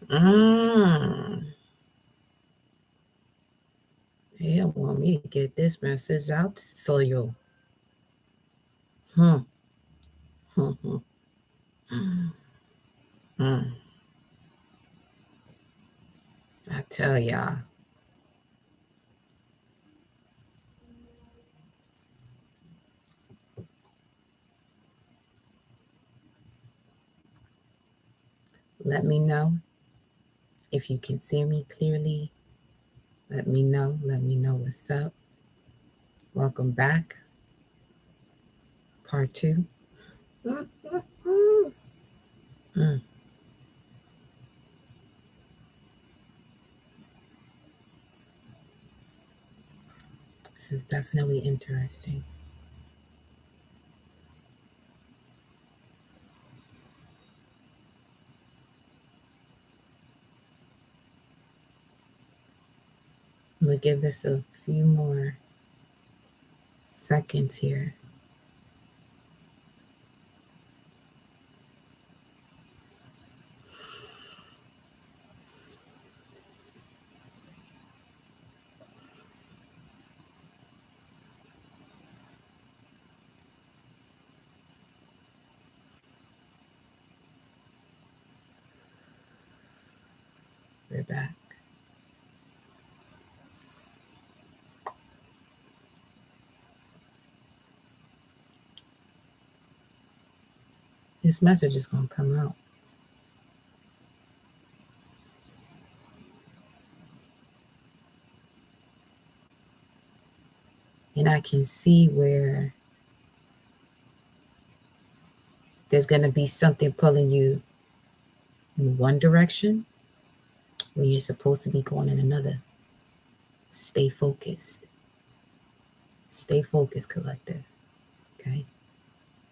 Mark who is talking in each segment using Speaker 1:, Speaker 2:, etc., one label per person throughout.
Speaker 1: Mm. They want me to get this message out to you. Hmm. Hmm. Hmm. I tell y'all. Let me know if you can see me clearly. Let me know. Let me know what's up. Welcome back. Part 2. Mm. This is definitely interesting. I'm going to give this a few more seconds here. We're back. This message is going to come out. And I can see where there's going to be something pulling you in one direction when you're supposed to be going in another. Stay focused. Stay focused, collective. Okay?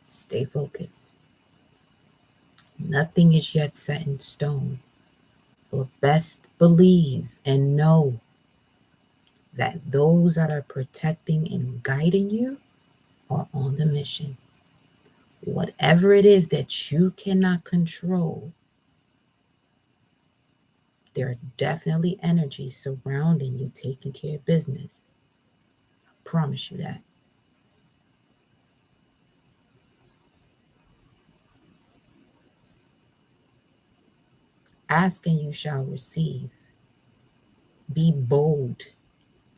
Speaker 1: Stay focused. Nothing is yet set in stone. But best believe and know that those that are protecting and guiding you are on the mission. Whatever it is that you cannot control, there are definitely energies surrounding you taking care of business. I promise you that. Ask and you shall receive. Be bold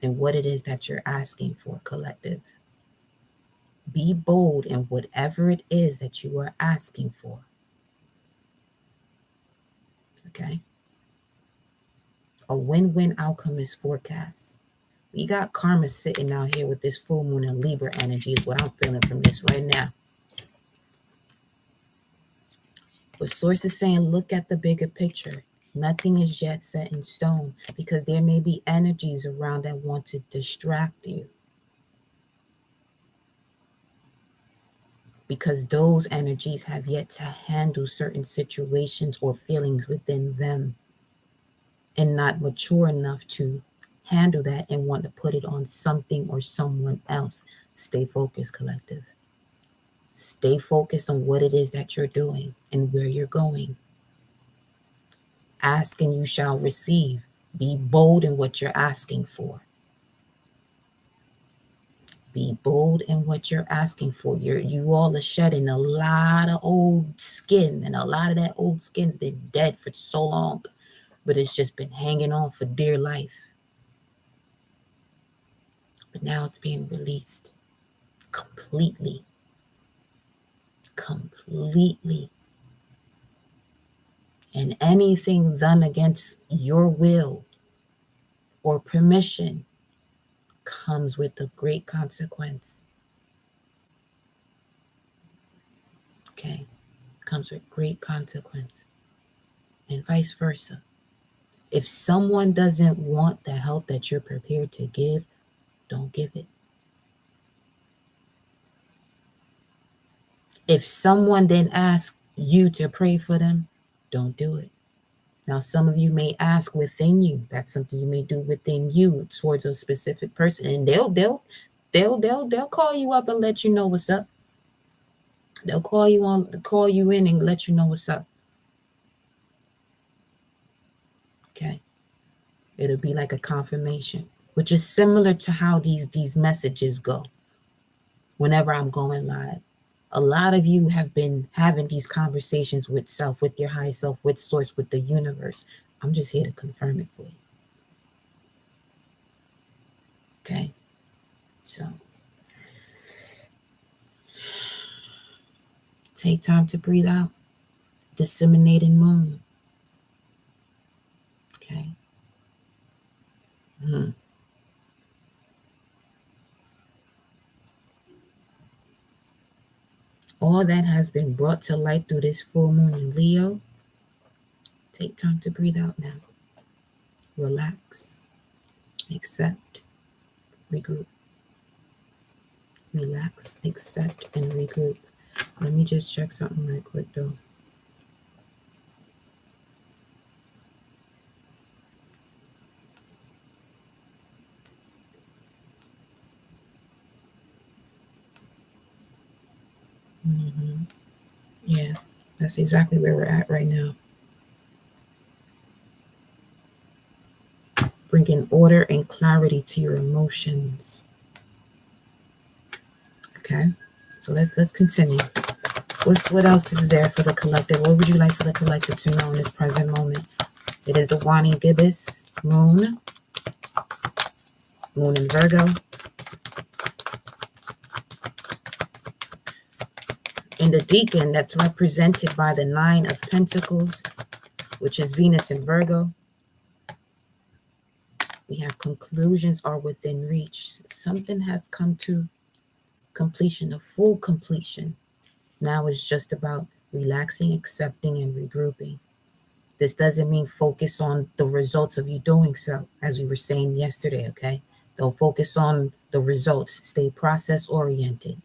Speaker 1: in what it is that you're asking for, collective. Be bold in whatever it is that you are asking for. Okay? A win-win outcome is forecast. We got karma sitting out here with this full moon and Libra energy is what I'm feeling from this right now. But source is saying, look at the bigger picture. Nothing is yet set in stone because there may be energies around that want to distract you. Because those energies have yet to handle certain situations or feelings within them and not mature enough to handle that and want to put it on something or someone else. Stay focused, collective. Stay focused on what it is that you're doing and where you're going. Ask and you shall receive. Be bold in what you're asking for. Be bold in what you're asking for. You all are shedding a lot of old skin, and a lot of that old skin's been dead for so long, but it's just been hanging on for dear life. But now it's being released completely. Completely. And anything done against your will or permission comes with a great consequence. Okay? Comes with great consequence. And vice versa. If someone doesn't want the help that you're prepared to give, don't give it. If someone then asks you to pray for them, don't do it. Now, some of you may ask within you. That's something you may do within you towards a specific person, and they'll call you up and let you know what's up. They'll call you in and let you know what's up. It'll be like a confirmation, which is similar to how these messages go whenever I'm going live. A lot of you have been having these conversations with self, with your high self, with source, with the universe. I'm just here to confirm it for you. Okay? So take time to breathe out. Disseminating moon. Okay? All that has been brought to light through this full moon in Leo. Take time to breathe out now. Relax. Accept. Regroup. Relax. Accept and regroup. Let me just check something right quick though. Yeah, that's exactly where we're at right now. Bringing order and clarity to your emotions. Okay, so let's continue. What else is there for the collective? What would you like for the collective to know in this present moment? It is the Wani Gibbous moon in Virgo. In the Decan, that's represented by the 9 of Pentacles, which is Venus in Virgo. We have conclusions are within reach. Something has come to completion, a full completion. Now it's just about relaxing, accepting, and regrouping. This doesn't mean focus on the results of you doing so, as we were saying yesterday, okay? Don't focus on the results. Stay process-oriented.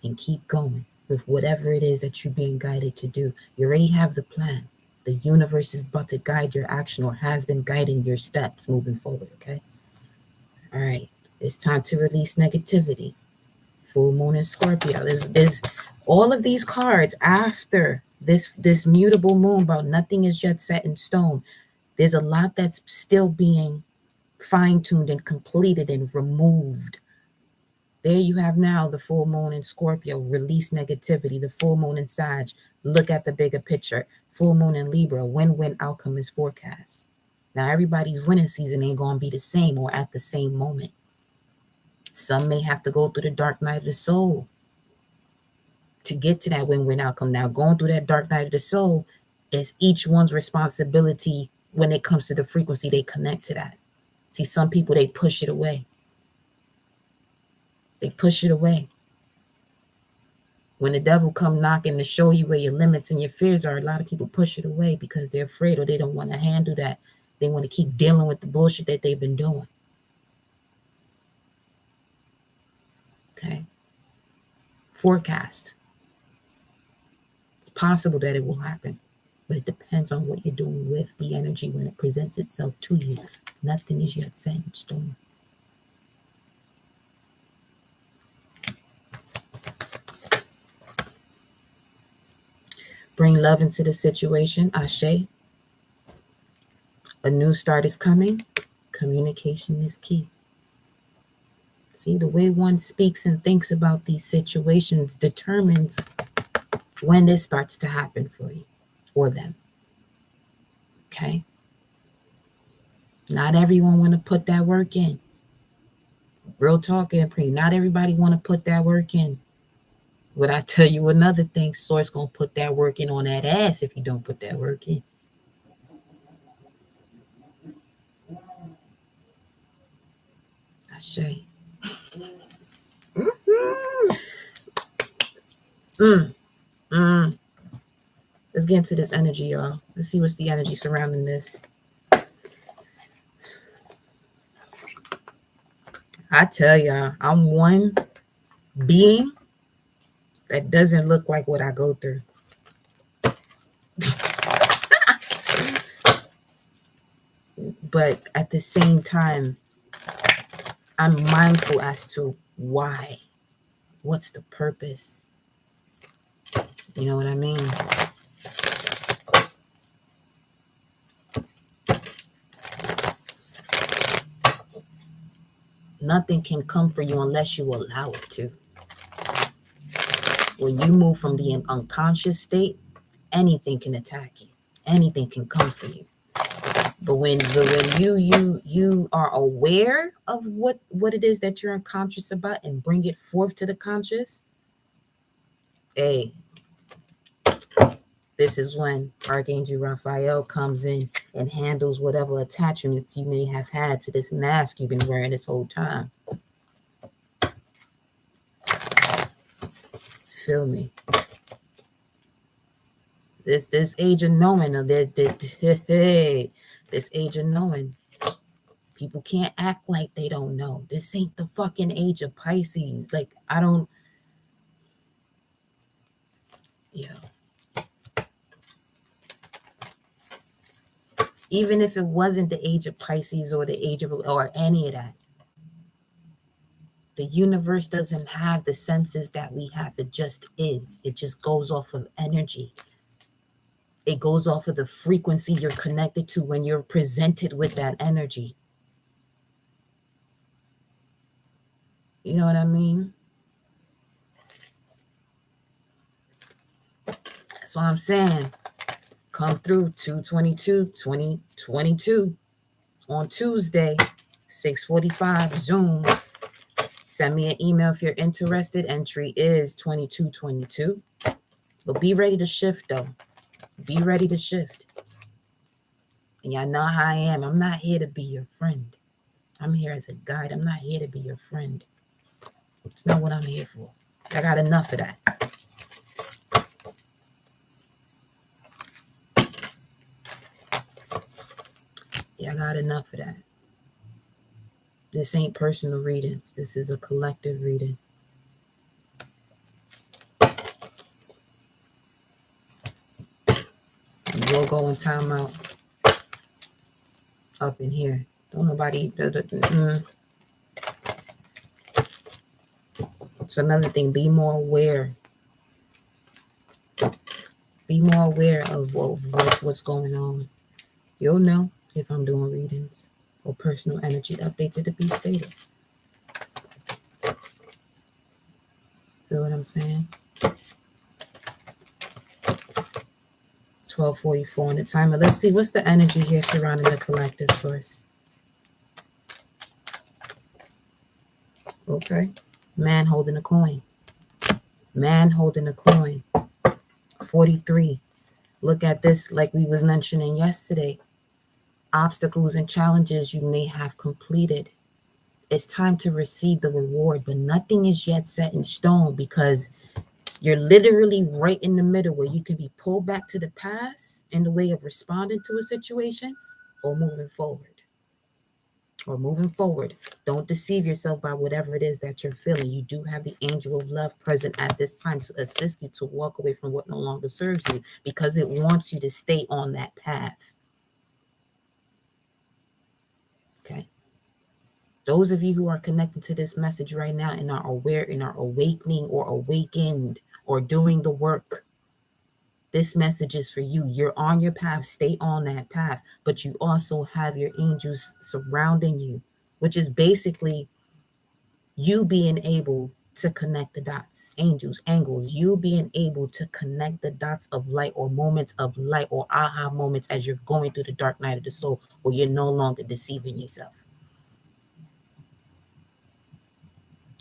Speaker 1: And keep going with whatever it is that you're being guided to do. You already have the plan. The universe is about to guide your action or has been guiding your steps moving forward, okay? All right. It's time to release negativity. Full moon in Scorpio. There's all of these cards after this mutable moon about nothing is yet set in stone. There's a lot that's still being fine-tuned and completed and removed. There you have now the full moon in Scorpio, release negativity. The full moon in Sag, look at the bigger picture. Full moon in Libra, win-win outcome is forecast. Now everybody's winning season ain't going to be the same or at the same moment. Some may have to go through the dark night of the soul to get to that win-win outcome. Now going through that dark night of the soul is each one's responsibility when it comes to the frequency they connect to that. See, some people, they push it away. They push it away. When the devil come knocking to show you where your limits and your fears are, a lot of people push it away because they're afraid or they don't want to handle that. They want to keep dealing with the bullshit that they've been doing. Okay. Forecast. It's possible that it will happen, but it depends on what you're doing with the energy when it presents itself to you. Nothing is yet set in stone. Bring love into the situation. Ashe. A new start is coming. Communication is key. See, the way one speaks and thinks about these situations determines when this starts to happen for you or them. Okay? Not everyone want to put that work in. Real talk, and pre. Not everybody want to put that work in. But I tell you another thing, Source gonna put that work in on that ass if you don't put that work in. Ashe. Let's get into this energy, y'all. Let's see what's the energy surrounding this. I tell y'all, I'm one being that doesn't look like what I go through. But at the same time, I'm mindful as to why. What's the purpose? You know what I mean? Nothing can come for you unless you allow it to. When you move from the unconscious state, anything can attack you. Anything can come for you. But when you are aware of what it is that you're unconscious about and bring it forth to the conscious, hey, this is when Archangel Raphael comes in and handles whatever attachments you may have had to this mask you've been wearing this whole time. Feel me? This age of knowing, hey, this age of knowing, people can't act like they don't know. This ain't the fucking age of Pisces. Like, I don't, yeah. Even if it wasn't the age of Pisces or the age of, or any of that, the universe doesn't have the senses that we have. It just is. It just goes off of energy. It goes off of the frequency you're connected to when you're presented with that energy. You know what I mean? That's what I'm saying. Come through 2/22/2022 on Tuesday, 6:45 Zoom. Send me an email if you're interested. Entry is 2222. But be ready to shift, though. Be ready to shift. And y'all know how I am. I'm not here to be your friend. I'm here as a guide. I'm not here to be your friend. It's not what I'm here for. I got enough of that. Yeah, I got enough of that. This ain't personal readings. This is a collective reading. We'll go in timeout up in here. Don't nobody. It's another thing. Be more aware. Be more aware of what's going on. You'll know if I'm doing readings or personal energy updates to be stated. Feel what I'm saying? 12:44 on the timer. Let's see what's the energy here surrounding the collective source. Okay. Man holding a coin. Man holding a coin. 43. Look at this, like we was mentioning yesterday. Obstacles and challenges you may have completed. It's time to receive the reward, but nothing is yet set in stone because you're literally right in the middle where you can be pulled back to the past in the way of responding to a situation or moving forward. Don't deceive yourself by whatever it is that you're feeling. You do have the angel of love present at this time to assist you to walk away from what no longer serves you because it wants you to stay on that path. Okay. Those of you who are connected to this message right now and are aware and are awakening or awakened or doing the work, this message is for you. You're on your path. Stay on that path. But you also have your angels surrounding you, which is basically you being able to connect the dots. Angels, angles, you being able to connect the dots of light or moments of light or aha moments as you're going through the dark night of the soul where you're no longer deceiving yourself.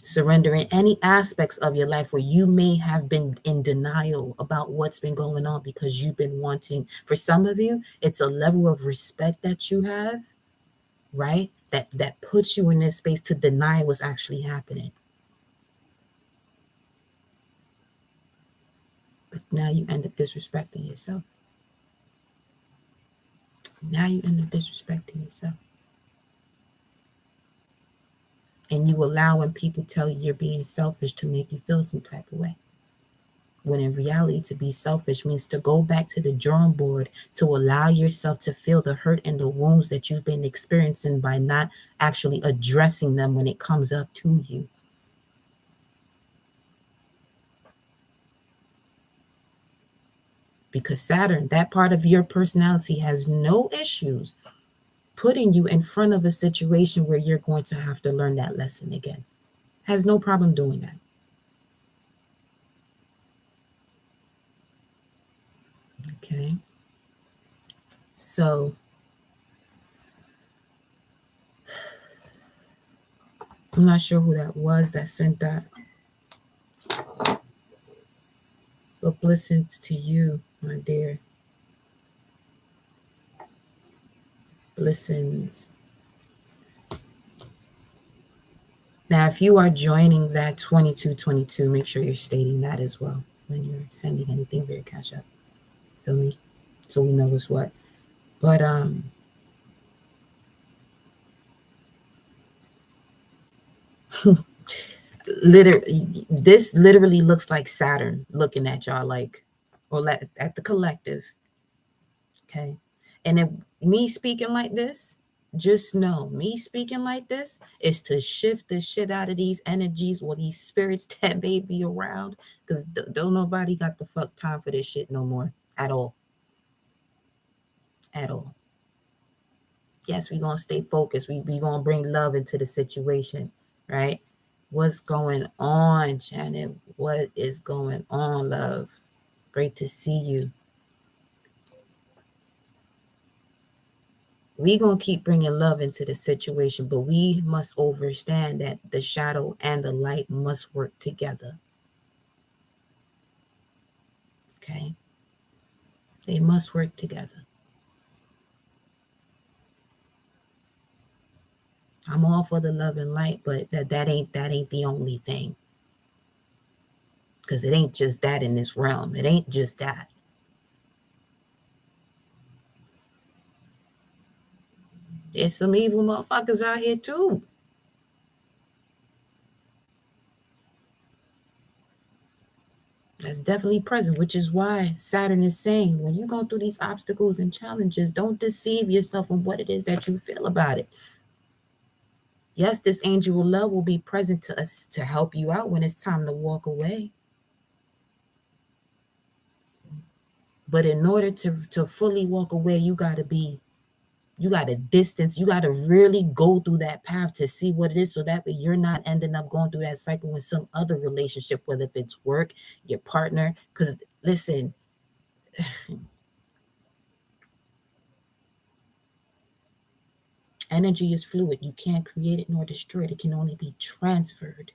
Speaker 1: Surrendering any aspects of your life where you may have been in denial about what's been going on because you've been wanting, for some of you, it's a level of respect that you have, right? That puts you in this space to deny what's actually happening. But now you end up disrespecting yourself. And you allow when people tell you you're being selfish to make you feel some type of way. When in reality, to be selfish means to go back to the drawing board, to allow yourself to feel the hurt and the wounds that you've been experiencing by not actually addressing them when it comes up to you. Because Saturn, that part of your personality has no issues putting you in front of a situation where you're going to have to learn that lesson again. Has no problem doing that. Okay. So I'm not sure who that was that sent that. But blessings to you, my dear. Blessings. Now, if you are joining that 2222, make sure you're stating that as well when you're sending anything via CashApp. Feel me? So we know what's what. But this literally looks like Saturn looking at y'all, like, or at the collective. Okay. And if me speaking like this, just know me speaking like this is to shift the shit out of these energies or these spirits that may be around, because don't nobody got the fuck time for this shit no more at all. At all. Yes, we're gonna stay focused. We gonna bring love into the situation, right? What's going on, Janet? What is going on, love? Great to see you. We gonna keep bringing love into the situation, but we must understand that the shadow and the light must work together. Okay? They must work together. I'm all for the love and light, but that ain't the only thing. Because it ain't just that in this realm. It ain't just that. There's some evil motherfuckers out here too. That's definitely present, which is why Saturn is saying when you go through these obstacles and challenges, don't deceive yourself on what it is that you feel about it. Yes, this angel of love will be present to us to help you out when it's time to walk away. But in order to fully walk away, you got to distance, you got to really go through that path to see what it is, so that way you're not ending up going through that cycle in some other relationship, whether if it's work, your partner. Because listen, energy is fluid. You can't create it nor destroy it. It can only be transferred.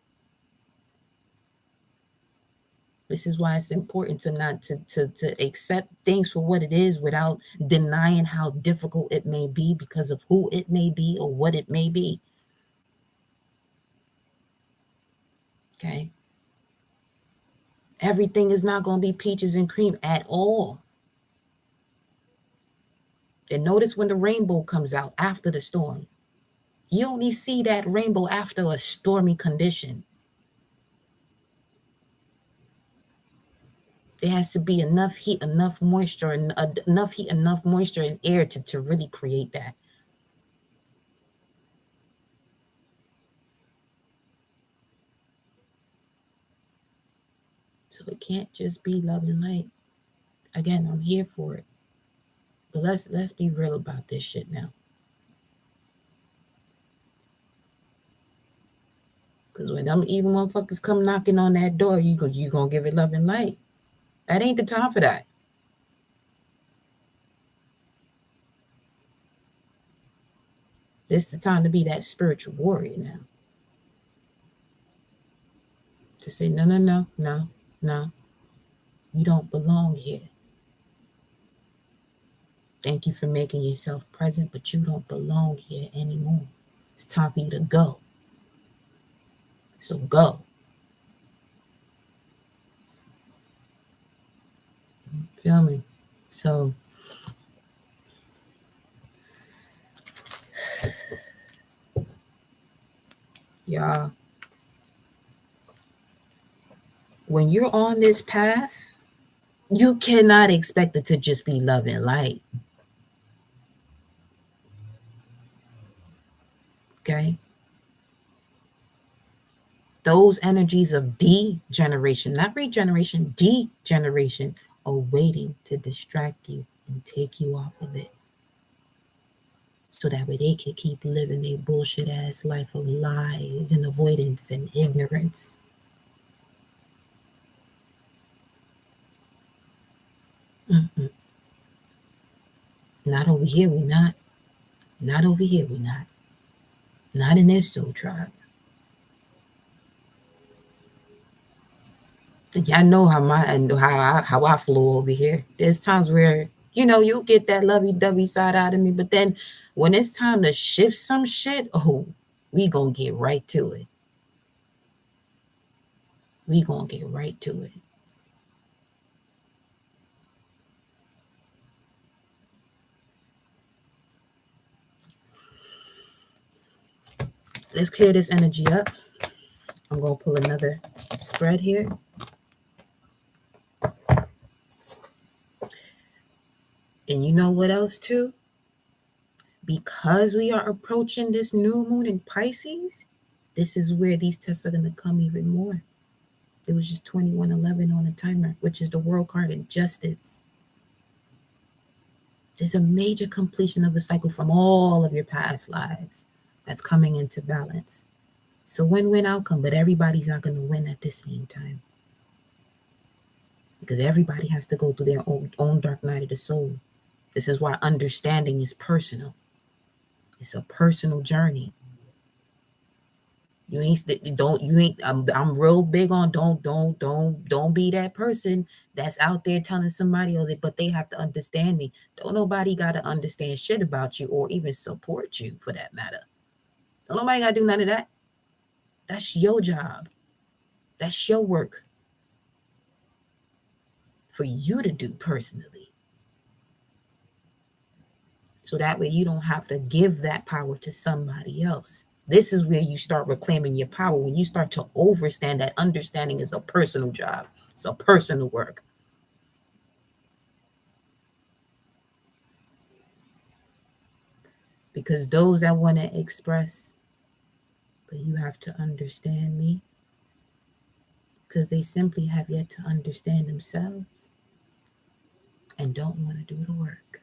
Speaker 1: This is why it's important to not to accept things for what it is without denying how difficult it may be because of who it may be or what it may be. Okay. Everything is not going to be peaches and cream at all. And notice when the rainbow comes out after the storm. You only see that rainbow after a stormy condition. There has to be enough heat, enough moisture, and enough heat, enough moisture and air to really create that. So it can't just be love and light. Again, I'm here for it. But let's be real about this shit now. Because when them evil motherfuckers come knocking on that door, you gonna give it love and light. That ain't the time for that. This is the time to be that spiritual warrior now. To say, no, no, no, no, no. You don't belong here. Thank you for making yourself present, but you don't belong here anymore. It's time for you to go. So go. Feel me? So y'all, when you're on this path, you cannot expect it to just be love and light. Okay? Those energies of degeneration, not regeneration, degeneration, are waiting to distract you and take you off of it. so that way they can keep living their bullshit ass life of lies and avoidance and ignorance. Mm-mm. Not over here, we not. Not over here, we not. Not in this soul tribe. Y'all know how I flow over here. There's times where you get that lovey-dovey side out of me, but then when it's time to shift some shit, oh, we gonna get right to it. We gonna get right to it. Let's clear this energy up. I'm gonna pull another spread here. And you know what else too? Because we are approaching this new moon in Pisces, this is where these tests are gonna come even more. It was just 2111 on the timer, which is the world card in justice. There's a major completion of a cycle from all of your past lives that's coming into balance. So win-win outcome, but everybody's not going to win at the same time. Because everybody has to go through their own dark night of the soul. This is why understanding is personal. It's a personal journey. I'm real big on don't be that person that's out there telling somebody but they have to understand me. Don't nobody got to understand shit about you or even support you for that matter. Don't nobody got to do none of that. That's your job. That's your work for you to do personally. So that way you don't have to give that power to somebody else. This is where you start reclaiming your power. When you start to understand that understanding is a personal job. It's a personal work. Because those that want to express, but you have to understand me, because they simply have yet to understand themselves and don't want to do the work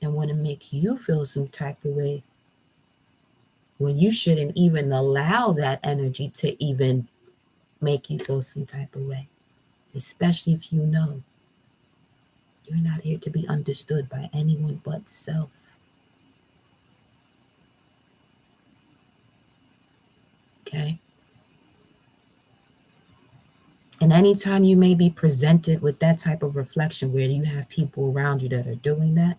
Speaker 1: and want to make you feel some type of way when you shouldn't even allow that energy to even make you feel some type of way, especially if you know you're not here to be understood by anyone but self. Okay? And anytime you may be presented with that type of reflection where you have people around you that are doing that,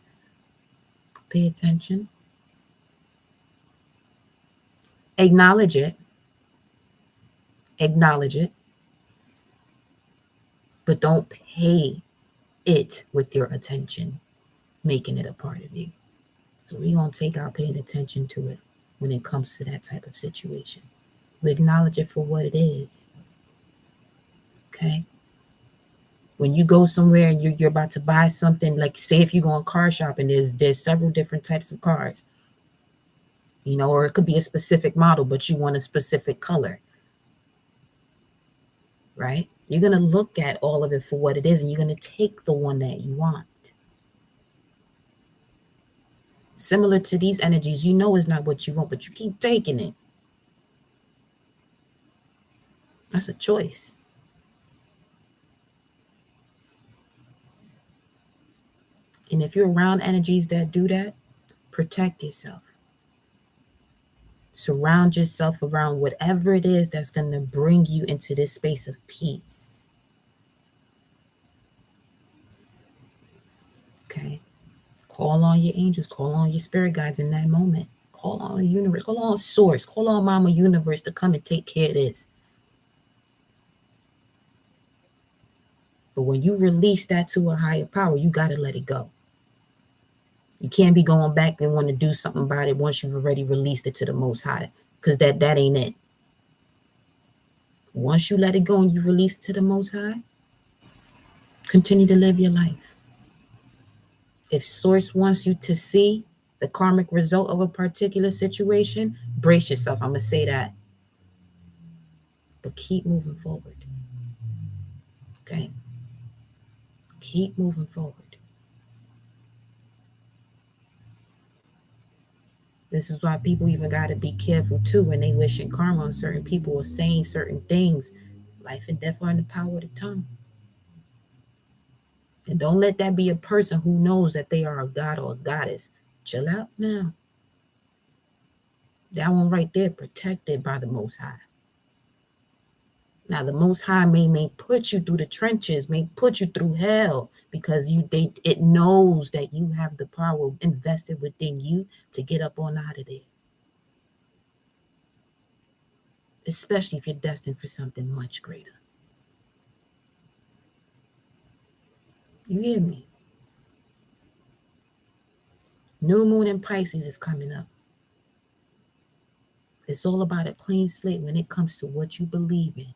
Speaker 1: pay attention. Acknowledge it. Acknowledge it. But don't pay it with your attention, making it a part of you. So we're going to take our paying attention to it when it comes to that type of situation. We acknowledge it for what it is. Okay? When you go somewhere and you're about to buy something, like say if you go on car shopping, there's several different types of cars. Or it could be a specific model, but you want a specific color. Right? You're going to look at all of it for what it is, and you're going to take the one that you want. Similar to these energies, it's not what you want, but you keep taking it. That's a choice. And if you're around energies that do that, protect yourself. Surround yourself around whatever it is that's going to bring you into this space of peace. Okay? Call on your angels. Call on your spirit guides in that moment. Call on the universe. Call on source. Call on Mama Universe to come and take care of this. But when you release that to a higher power, you got to let it go. You can't be going back and want to do something about it once you've already released it to the Most High, because that ain't it. Once you let it go and you release it to the Most High, continue to live your life. If Source wants you to see the karmic result of a particular situation, brace yourself. I'm going to say that. But keep moving forward. Okay? Keep moving forward. This is why people even got to be careful too when they wishing karma on certain people or saying certain things. Life and death are in the power of the tongue. And don't let that be a person who knows that they are a god or a goddess. Chill out now. That one right there, protected by the Most High. Now, the Most High may put you through the trenches, may put you through hell, because it knows that you have the power invested within you to get up on out of there. Especially if you're destined for something much greater. You hear me? New moon in Pisces is coming up. It's all about a clean slate when it comes to what you believe in.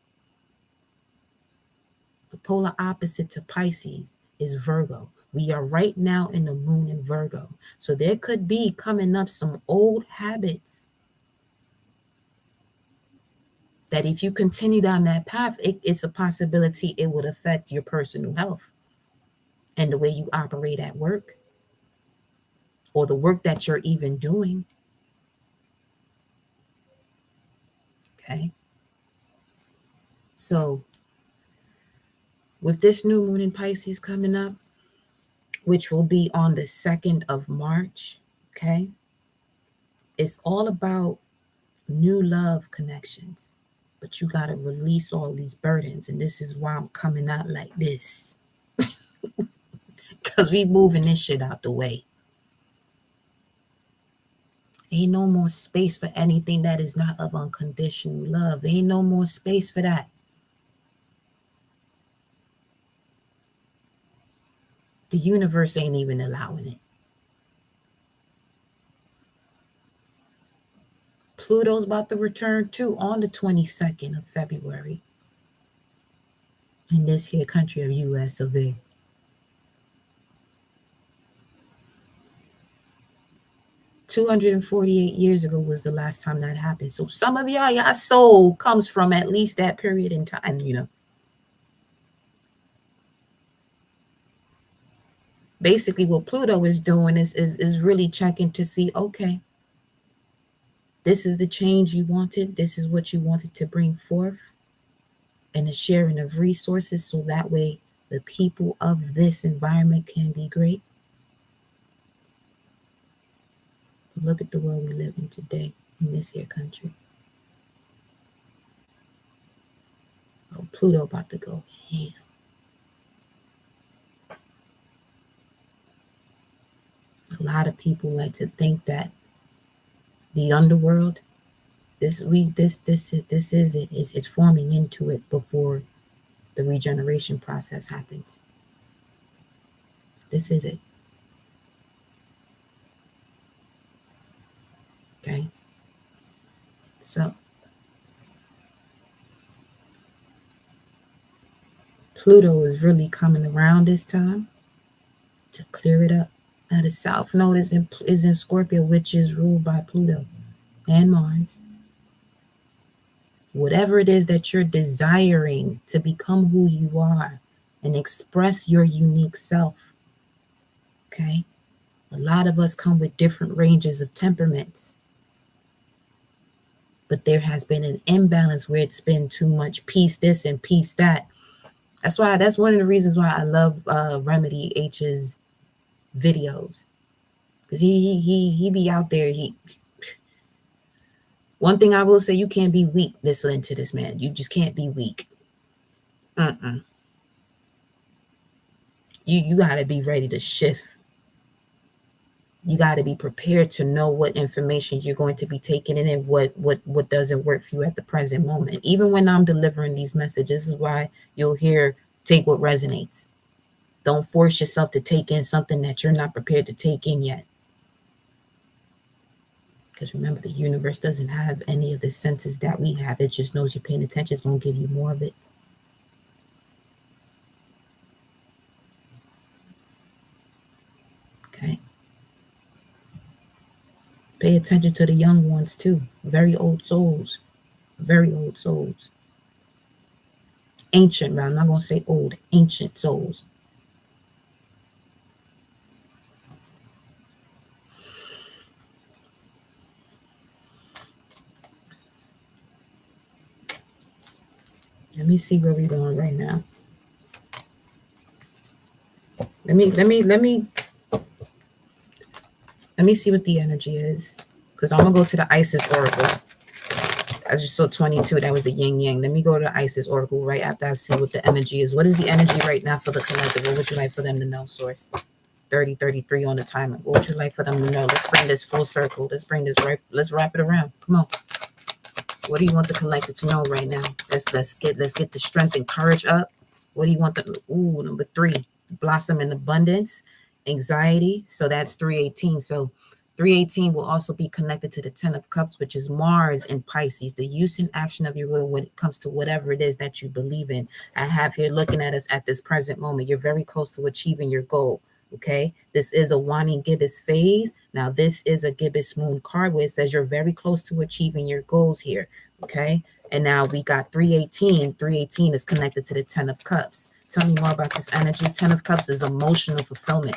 Speaker 1: The polar opposite to Pisces is Virgo. We are right now in the moon in Virgo. So there could be coming up some old habits that if you continue down that path, it's a possibility it would affect your personal health and the way you operate at work or the work that you're even doing. Okay. So with this new moon in Pisces coming up, which will be on the 2nd of March, okay, it's all about new love connections. But you got to release all these burdens. And this is why I'm coming out like this. Because we moving this shit out the way. Ain't no more space for anything that is not of unconditional love. Ain't no more space for that. The universe ain't even allowing it. Pluto's about to return too on the 22nd of February in this here country of US of A. 248 years ago was the last time that happened. So some of y'all soul comes from at least that period in time, you know. Basically, what Pluto is doing is really checking to see, okay, this is the change you wanted. This is what you wanted to bring forth. And the sharing of resources so that way the people of this environment can be great. Look at the world we live in today in this here country. Oh, Pluto about to go ham. A lot of people like to think that the underworld, this is it. It's forming into it before the regeneration process happens. This is it. Okay. So Pluto is really coming around this time to clear it up. Now the South Node is in Scorpio, which is ruled by Pluto and Mars. Whatever it is that you're desiring to become who you are and express your unique self. Okay. A lot of us come with different ranges of temperaments. But there has been an imbalance where it's been too much peace this and peace that. That's one of the reasons why I love Remedy H's videos. Because he be out there. One thing I will say, you can't be weak listening to this man. You just can't be weak. You got to be ready to shift. You got to be prepared to know what information you're going to be taking in and what doesn't work for you at the present moment. Even when I'm delivering these messages, this is why you'll hear take what resonates. Don't force yourself to take in something that you're not prepared to take in yet. Because remember, the universe doesn't have any of the senses that we have. It just knows you're paying attention. It's going to give you more of it. Okay. Pay attention to the young ones too. Very old souls. Very old souls. Ancient, I'm not going to say old. Ancient souls. Let me see where we're going right now. Let me see what the energy is. Because I'm gonna go to the Isis Oracle. I just saw 22. That was the yin yang. Let me go to the Isis Oracle right after I see what the energy is. What is the energy right now for the collective? What would you like for them to know, Source? 30:33 on the timer. What would you like for them to know? Let's bring this full circle. Let's bring this right. Let's wrap it around. Come on. What do you want the collective to know right now? Let's get the strength and courage up. What do you want the number 3? Blossom in abundance, anxiety. So that's 318. So 318 will also be connected to the 10 of Cups, which is Mars in Pisces, the use and action of your will when it comes to whatever it is that you believe in. I have here looking at us at this present moment. You're very close to achieving your goal. Okay, this is a waning gibbous phase. Now, this is a gibbous moon card where it says you're very close to achieving your goals here. Okay, and now we got 318. 318 is connected to the 10 of Cups. Tell me more about this energy. 10 of Cups is emotional fulfillment.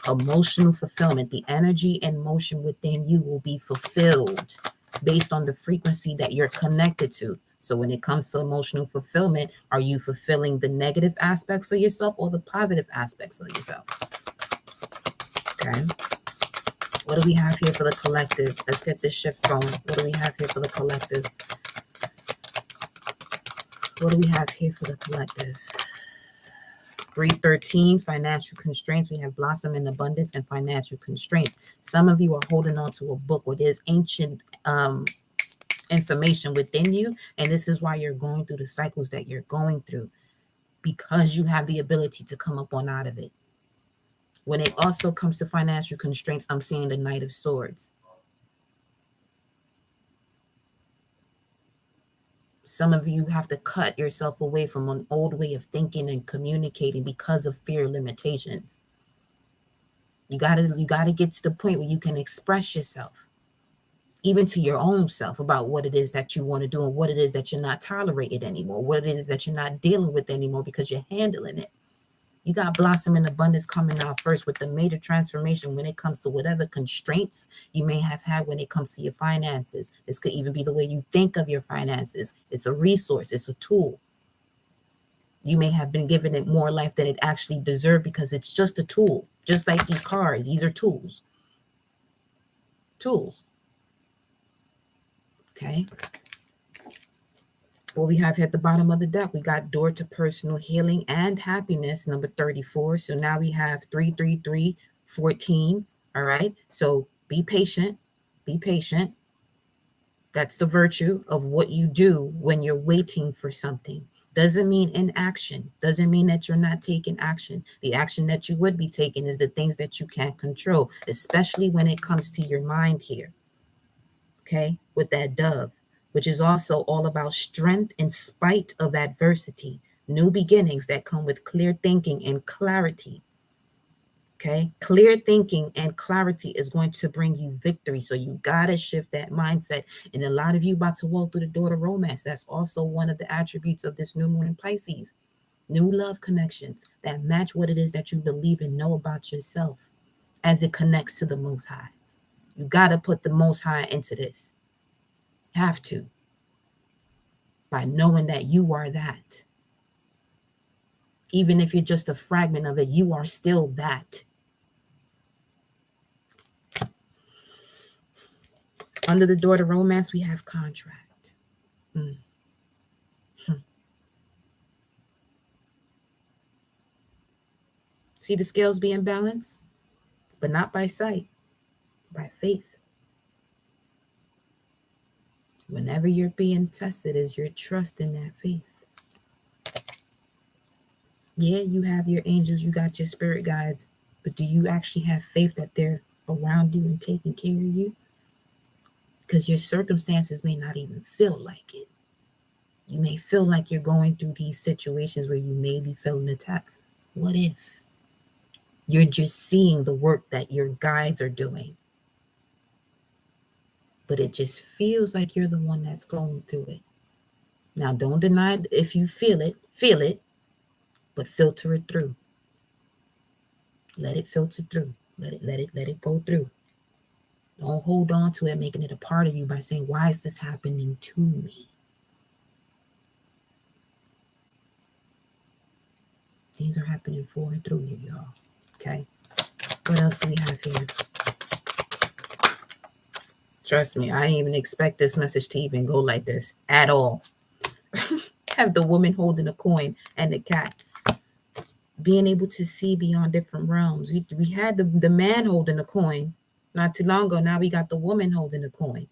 Speaker 1: Emotional fulfillment. The energy and motion within you will be fulfilled based on the frequency that you're connected to. So when it comes to emotional fulfillment, are you fulfilling the negative aspects of yourself or the positive aspects of yourself? Okay. What do we have here for the collective? Let's get this shift going. What do we have here for the collective? What do we have here for the collective? 313, financial constraints. We have blossom in abundance and financial constraints. Some of you are holding on to a book where there's ancient information within you, and this is why you're going through the cycles that you're going through, because you have the ability to come up on out of it. When it also comes to financial constraints, I'm seeing the Knight of Swords. Some of you have to cut yourself away from an old way of thinking and communicating because of fear limitations. You gotta get to the point where you can express yourself, even to your own self, about what it is that you want to do and what it is that you're not tolerated anymore, what it is that you're not dealing with anymore because you're handling it. You got blossom in abundance coming out first with the major transformation when it comes to whatever constraints you may have had when it comes to your finances. This could even be the way you think of your finances. It's a resource. It's a tool. You may have been given it more life than it actually deserved because it's just a tool. Just like these cards, these are tools. Tools. Okay. What we have here at the bottom of the deck, we got door to personal healing and happiness, number 34. So now we have 333, 14. All right. So be patient. Be patient. That's the virtue of what you do when you're waiting for something. Doesn't mean inaction. Doesn't mean that you're not taking action. The action that you would be taking is the things that you can't control, especially when it comes to your mind here. Okay. With that dove, which is also all about strength in spite of adversity, new beginnings that come with clear thinking and clarity. Okay, clear thinking and clarity is going to bring you victory. So you got to shift that mindset. And a lot of you about to walk through the door to romance. That's also one of the attributes of this new moon in Pisces. New love connections that match what it is that you believe and know about yourself as it connects to the Most High. You got to put the Most High into this. Have to. By knowing that you are that. Even if you're just a fragment of it, you are still that. Under the door to romance, we have contract. See the scales being balanced, but not by sight, by faith. Whenever you're being tested, is your trust in that faith. Yeah, you have your angels, you got your spirit guides, but do you actually have faith that they're around you and taking care of you? Because your circumstances may not even feel like it. You may feel like you're going through these situations where you may be feeling attacked. What if you're just seeing the work that your guides are doing, but it just feels like you're the one that's going through it? Now, don't deny it. If you feel it, but filter it through. Let it filter through. Let it go through. Don't hold on to it, making it a part of you by saying, why is this happening to me? Things are happening for and through you, y'all. Okay. What else do we have here? Trust me, I didn't even expect this message to even go like this at all. Have the woman holding a coin and the cat. Being able to see beyond different realms. We had the man holding the coin not too long ago. Now we got the woman holding the coin.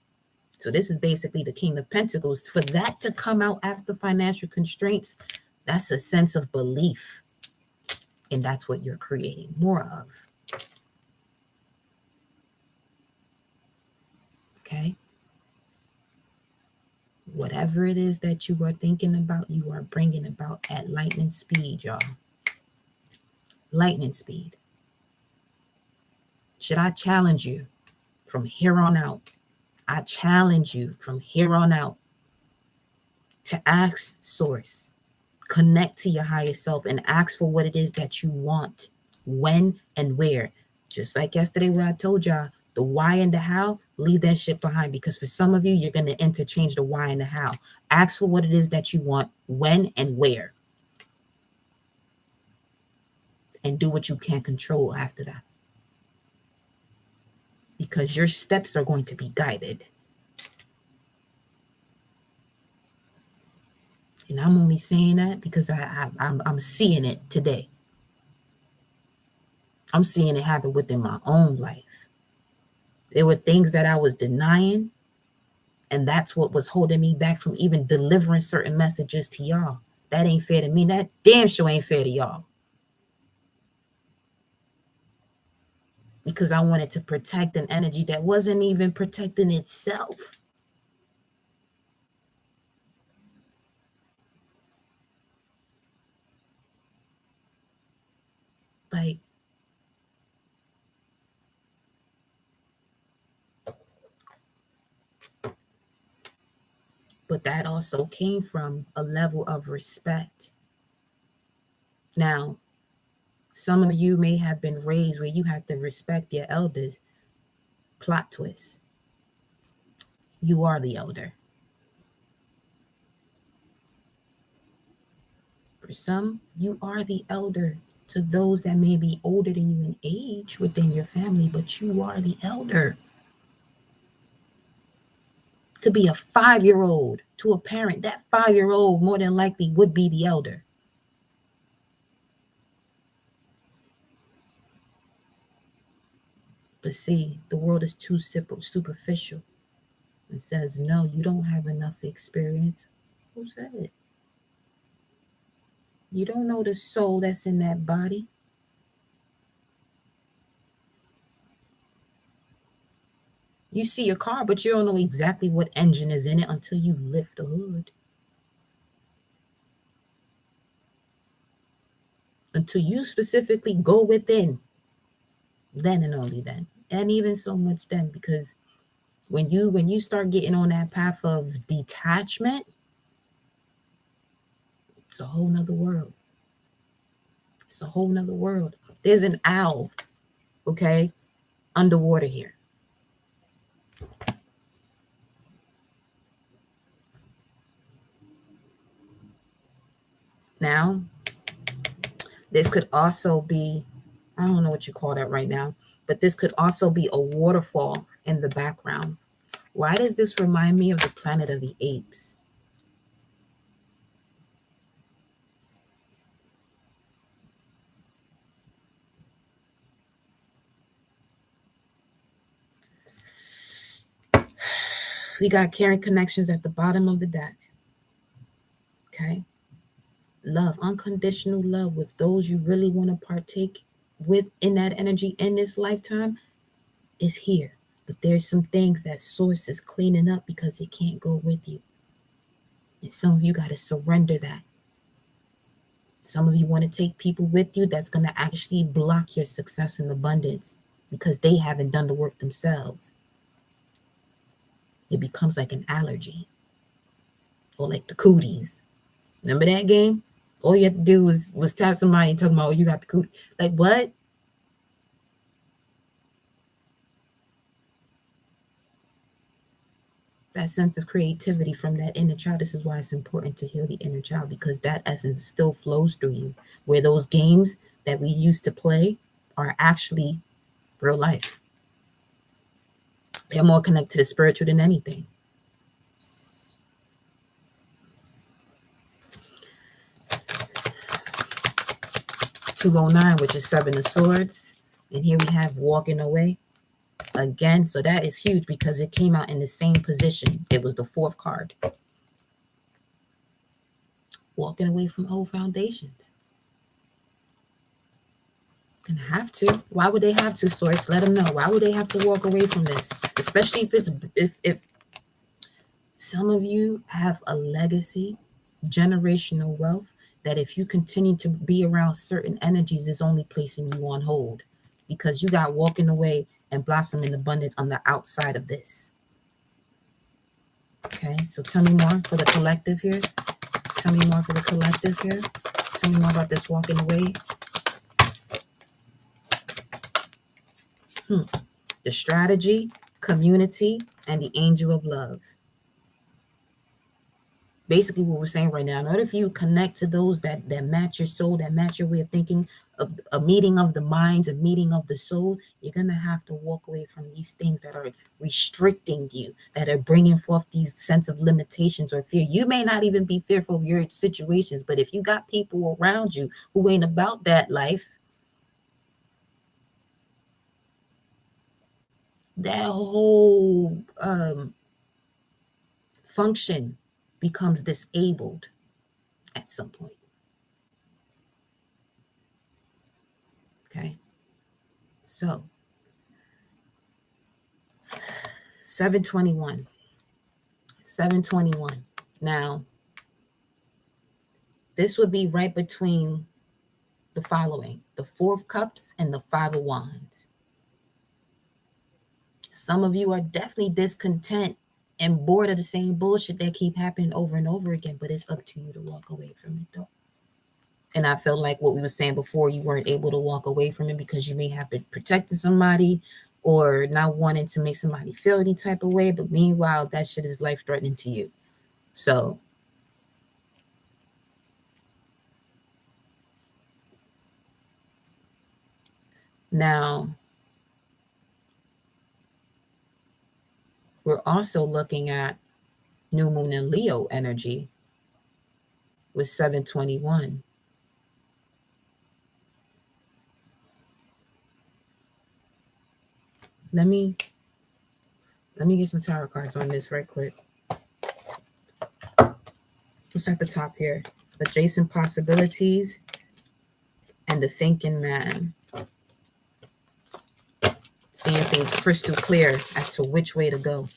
Speaker 1: So this is basically the King of Pentacles. For that to come out after financial constraints, that's a sense of belief. And that's what you're creating more of. Okay? Whatever it is that you are thinking about, you are bringing about at lightning speed, y'all. Lightning speed. Should I challenge you from here on out? I challenge you from here on out to ask Source, connect to your higher self and ask for what it is that you want, when and where. Just like yesterday when I told y'all, the why and the how, leave that shit behind, because for some of you, you're going to interchange the why and the how. Ask for what it is that you want, when and where. And do what you can control after that. Because your steps are going to be guided. And I'm only saying that because I'm seeing it today. I'm seeing it happen within my own life. There were things that I was denying, and that's what was holding me back from even delivering certain messages to y'all. That ain't fair to me. That damn sure ain't fair to y'all. Because I wanted to protect an energy that wasn't even protecting itself. Like, but that also came from a level of respect. Now, some of you may have been raised where you have to respect your elders. Plot twist. You are the elder. For some, you are the elder to those that may be older than you in age within your family, but you are the elder. To be a 5-year-old to a parent, that 5-year-old more than likely would be the elder. But see, the world is too superficial. It says, no, you don't have enough experience. Who said it? You don't know the soul that's in that body. You see a car, but you don't know exactly what engine is in it until you lift the hood. Until you specifically go within. Then and only then. And even so much then, because when you start getting on that path of detachment, it's a whole nother world. It's a whole nother world. There's an owl, okay, underwater here. Now, this could also be, I don't know what you call that right now, but this could also be a waterfall in the background. Why does this remind me of the Planet of the Apes? We got caring connections at the bottom of the deck. Okay. Love, unconditional love with those you really want to partake with in that energy in this lifetime is here. But there's some things that Source is cleaning up because it can't go with you. And some of you got to surrender that. Some of you want to take people with you that's going to actually block your success and abundance because they haven't done the work themselves. It becomes like an allergy. Or like the cooties. Remember that game? All you had to do was tap somebody and talk about, oh, you got the cootie. Like, what? that sense of creativity from that inner child. This is why it's important to heal the inner child, because that essence still flows through you, where those games that we used to play are actually real life. They're more connected to the spiritual than anything. $209, which is 7 of Swords. And here we have walking away again. So that is huge because it came out in the same position. It was the 4th card. Walking away from old foundations. Gonna have to. Why would they have to, Source? Let them know. Why would they have to walk away from this? Especially if it's if some of you have a legacy, generational wealth, that if you continue to be around certain energies, is only placing you on hold, because you got walking away and blossom in abundance on the outside of this. Okay, so tell me more for the collective here. Tell me more for the collective here. Tell me more about this walking away. The strategy, community, and the angel of love. Basically what we're saying right now, in order for you to connect to those that match your soul, that match your way of thinking, of a meeting of the minds, a meeting of the soul, you're going to have to walk away from these things that are restricting you, that are bringing forth these sense of limitations or fear. You may not even be fearful of your situations, but if you got people around you who ain't about that life, that whole function becomes disabled at some point. Okay, so 721. Now, this would be right between the following: the 4 of Cups and the 5 of Wands. Some of you are definitely discontent and bored of the same bullshit that keep happening over and over again, but it's up to you to walk away from it, though. And I feel like what we were saying before, you weren't able to walk away from it because you may have been protecting somebody or not wanting to make somebody feel any type of way. But meanwhile, that shit is life-threatening to you. So now we're also looking at new moon and Leo energy with 721. Let me get some tarot cards on this right quick. What's at the top here? Adjacent possibilities and the thinking man. Seeing things crystal clear as to which way to go.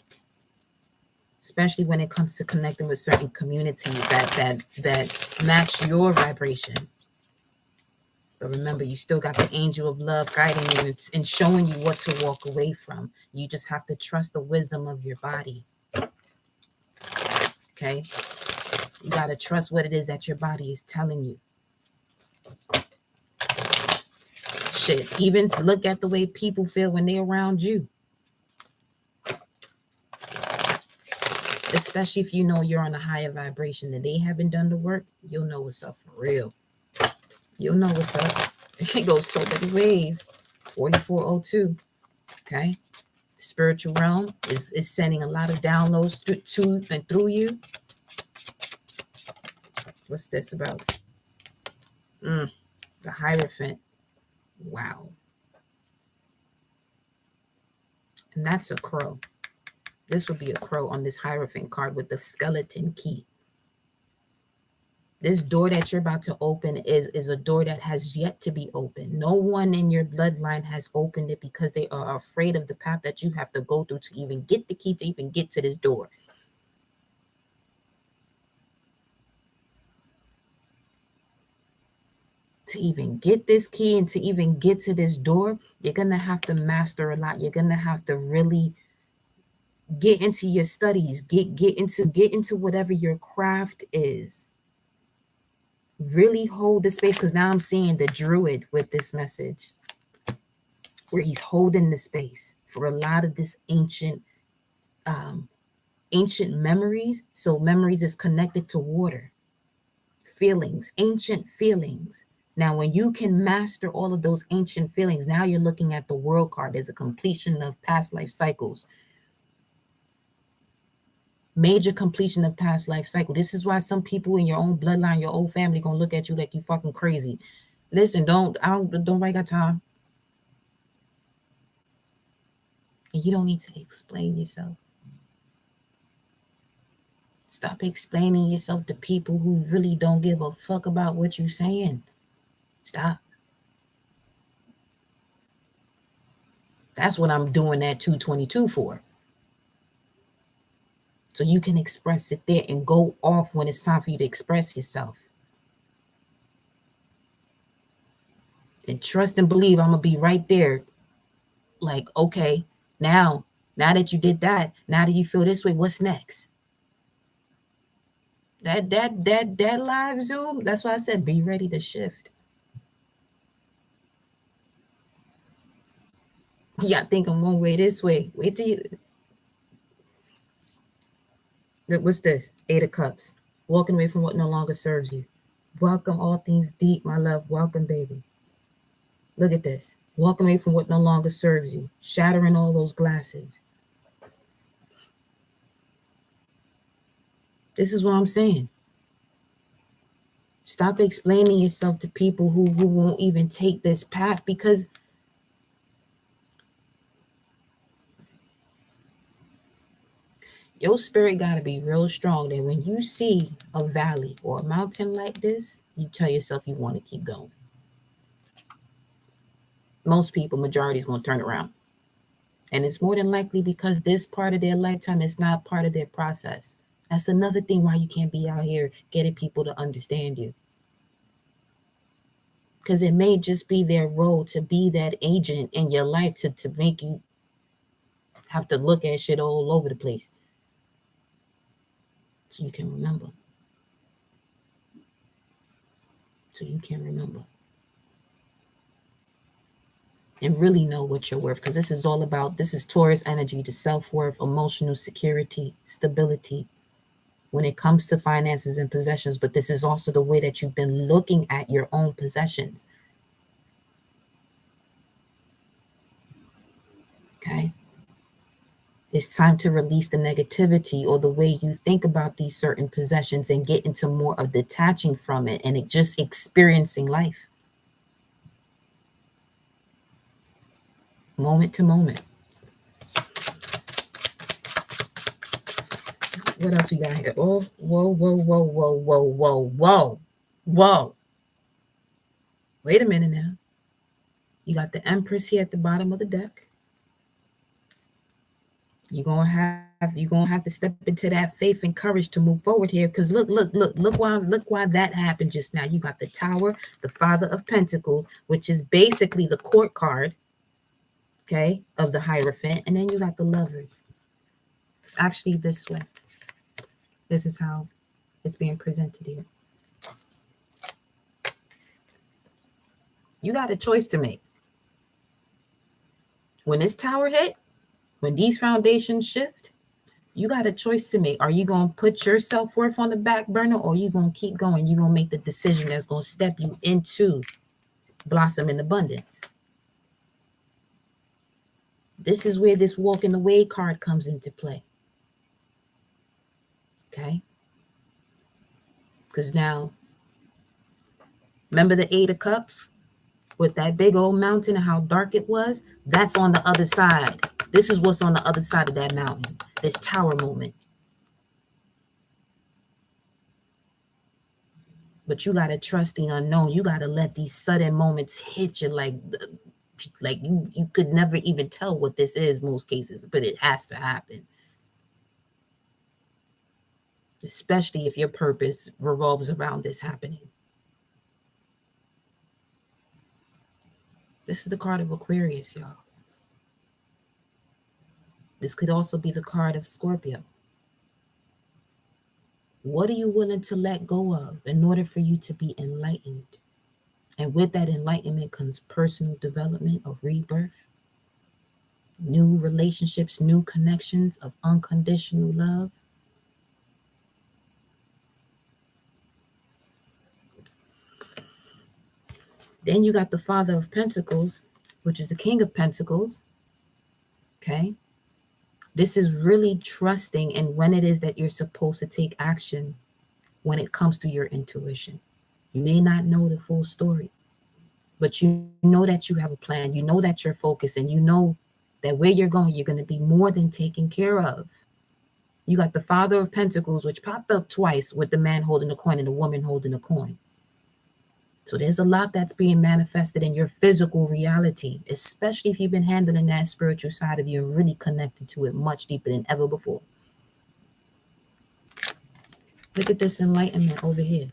Speaker 1: Especially when it comes to connecting with certain communities that match your vibration. But remember, you still got the angel of love guiding you and showing you what to walk away from. You just have to trust the wisdom of your body. Okay? You got to trust what it is that your body is telling you. Shit, even look at the way people feel when they're around you. Especially if you know you're on a higher vibration and they haven't done the work, you'll know what's up for real. You'll know what's up. It goes so many ways. 4402. Okay. Spiritual realm is sending a lot of downloads to and through you. What's this about? The Hierophant. Wow. And that's a crow. This would be a crow on this Hierophant card with the skeleton key. This door that you're about to open is a door that has yet to be opened. No one in your bloodline has opened it because they are afraid of the path that you have to go through to even get the key, to even get to this door. To even get this key and to even get to this door, you're going to have to master a lot. You're going to have to really get into your studies, get into whatever your craft is. Really hold the space, because now I'm seeing the druid with this message where he's holding the space for a lot of this ancient Ancient memories. So memories is connected to water. Feelings, ancient feelings. Now, when you can master all of those ancient feelings, now you're looking at the world card as a completion of past life cycles. Major completion of past life cycle. This is why some people in your own bloodline, your old family, gonna look at you like you fucking crazy. Listen, don't right got time. And you don't need to explain yourself. Stop explaining yourself to people who really don't give a fuck about what you're saying. Stop. That's what I'm doing that 222 for. So you can express it there and go off when it's time for you to express yourself. And trust and believe I'm going to be right there. Like, okay, now that you did that, now that you feel this way, what's next? That live Zoom, that's why I said be ready to shift. Yeah, I think I'm one way this way. Wait till you. What's this? 8 of Cups. Walking away from what no longer serves you. Welcome all things deep, my love. Welcome, baby. Look at this. Walking away from what no longer serves you. Shattering all those glasses. This is what I'm saying. Stop explaining yourself to people who won't even take this path, because your spirit got to be real strong that when you see a valley or a mountain like this, you tell yourself you want to keep going. Most people, majority, is going to turn around. And it's more than likely because this part of their lifetime is not part of their process. That's another thing why you can't be out here getting people to understand you. Because it may just be their role to be that agent in your life to make you have to look at shit all over the place. So you can remember. And really know what you're worth. Because this is all about, this is Taurus energy, the self-worth, emotional security, stability when it comes to finances and possessions. But this is also the way that you've been looking at your own possessions. Okay. It's time to release the negativity or the way you think about these certain possessions and get into more of detaching from it and just experiencing life. Moment to moment. What else we got here? Oh, whoa. Wait a minute now. You got the Empress here at the bottom of the deck. You're gonna have to step into that faith and courage to move forward here. Because look why that happened just now. You got the Tower, the Father of Pentacles, which is basically the court card, okay, of the Hierophant, and then you got the Lovers. It's actually this way. This is how it's being presented here. You got a choice to make. When this Tower hit, when these foundations shift, you got a choice to make. Are you going to put your self-worth on the back burner, or are you going to keep going? You're going to make the decision that's going to step you into blossom in abundance. This is where this walking away card comes into play. Okay? Because now, remember the 8 of Cups with that big old mountain and how dark it was? That's on the other side. This is what's on the other side of that mountain, this Tower moment. But you got to trust the unknown. You got to let these sudden moments hit you like you could never even tell what this is most cases, but it has to happen. Especially if your purpose revolves around this happening. This is the card of Aquarius, y'all. This could also be the card of Scorpio. What are you willing to let go of in order for you to be enlightened? And with that enlightenment comes personal development or rebirth. new relationships, new connections of unconditional love. Then you got the Father of Pentacles, which is the King of Pentacles. Okay. This is really trusting in when it is that you're supposed to take action when it comes to your intuition. You may not know the full story, but you know that you have a plan. You know that you're focused, and you know that where you're going to be more than taken care of. You got the Father of Pentacles, which popped up twice with the man holding the coin and the woman holding the coin. So there's a lot that's being manifested in your physical reality, especially if you've been handling that spiritual side of you and really connected to it much deeper than ever before. Look at this enlightenment over here.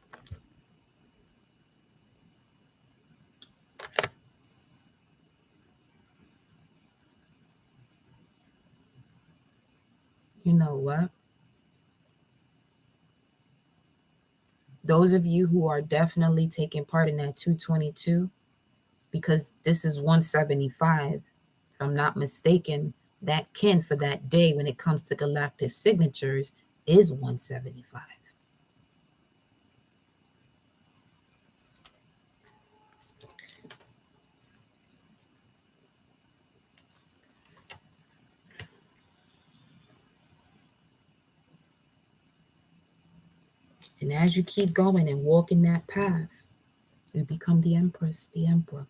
Speaker 1: You know what? Those of you who are definitely taking part in that 222, because this is 175, if I'm not mistaken, that kin for that day when it comes to galactic signatures is 175. And as you keep going and walking that path, you become the Empress, the Emperor.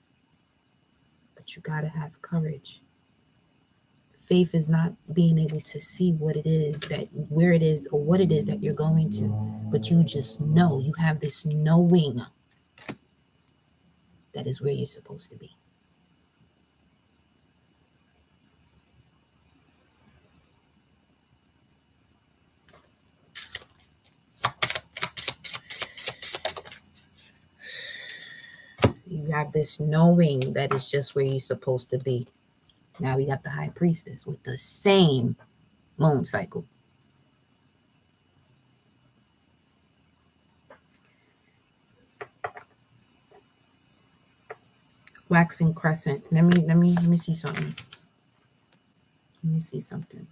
Speaker 1: But you got to have courage. Faith is not being able to see what it is that, where it is, or what it is that you're going to, but you just know, you have this knowing that is where you're supposed to be. You have this knowing that it's just where you're supposed to be. Now we got the High Priestess with the same moon cycle. Waxing crescent. Let me see something. Let me see something.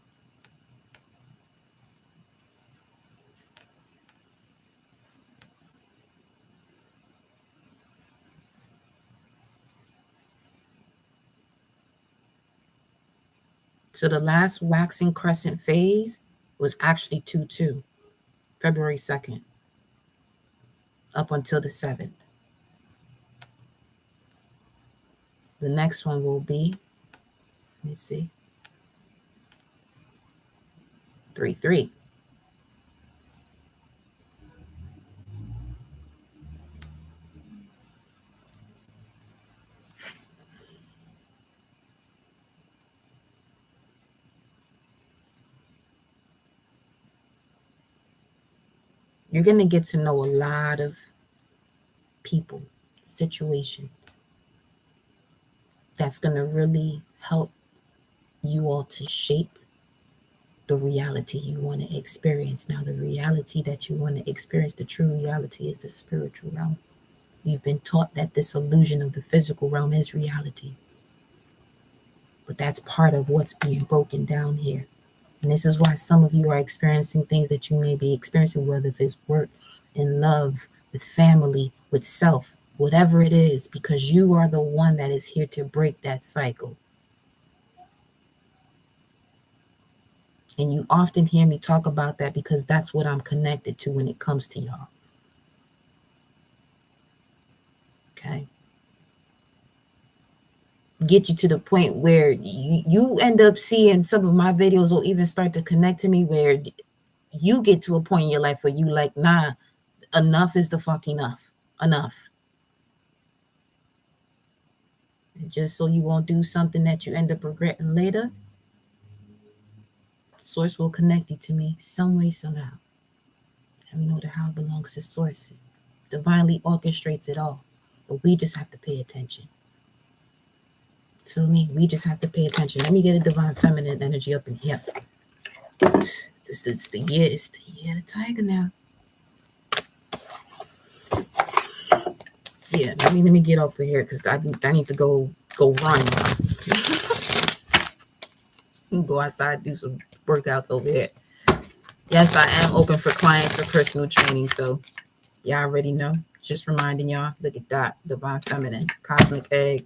Speaker 1: So the last waxing crescent phase was actually 2-2, February 2nd, up until the 7th. The next one will be, let me see, 3-3. You're going to get to know a lot of people, situations. That's going to really help you all to shape the reality you want to experience. Now, the reality that you want to experience, the true reality, is the spiritual realm. You've been taught that this illusion of the physical realm is reality. But that's part of what's being broken down here. And this is why some of you are experiencing things that you may be experiencing, whether if it's work, in love, with family, with self, whatever it is, because you are the one that is here to break that cycle. And you often hear me talk about that because that's what I'm connected to when it comes to y'all. Okay. Get you to the point where you end up seeing some of my videos will even start to connect to me, where you get to a point in your life where you like, nah, enough is the fuck enough. Enough. And just so you won't do something that you end up regretting later, Source will connect you to me some way, somehow. And we know that how belongs to Source. Divinely orchestrates it all. But we just have to pay attention. Feel me? We just have to pay attention. Let me get a divine feminine energy up in here. It's the year of the tiger now. Yeah, let me get off of here because I need to go run. Go outside, do some workouts over here. Yes, I am open for clients for personal training. So y'all already know. Just reminding y'all, look at that. Divine Feminine, Cosmic Egg,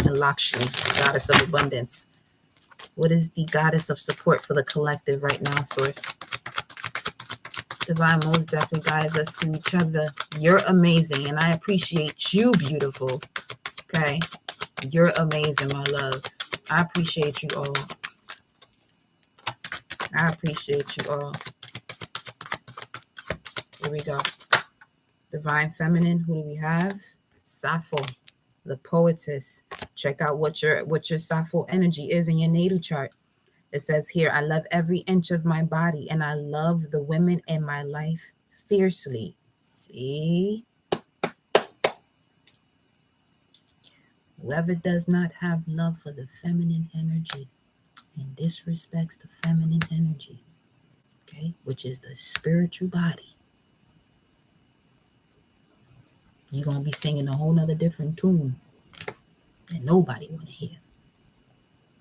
Speaker 1: and Lakshmi, Goddess of Abundance. What is the goddess of support for the collective right now, Source? Divine most definitely guides us to each other. You're amazing, and I appreciate you, beautiful. Okay? You're amazing, my love. I appreciate you all. I appreciate you all. Here we go. Divine Feminine, who do we have? Sappho, the poetess. Check out what your Sappho energy is in your natal chart. It says here, I love every inch of my body and I love the women in my life fiercely. See? Whoever does not have love for the feminine energy and disrespects the feminine energy, okay, which is the spiritual body, you're going to be singing a whole nother different tune that nobody want to hear.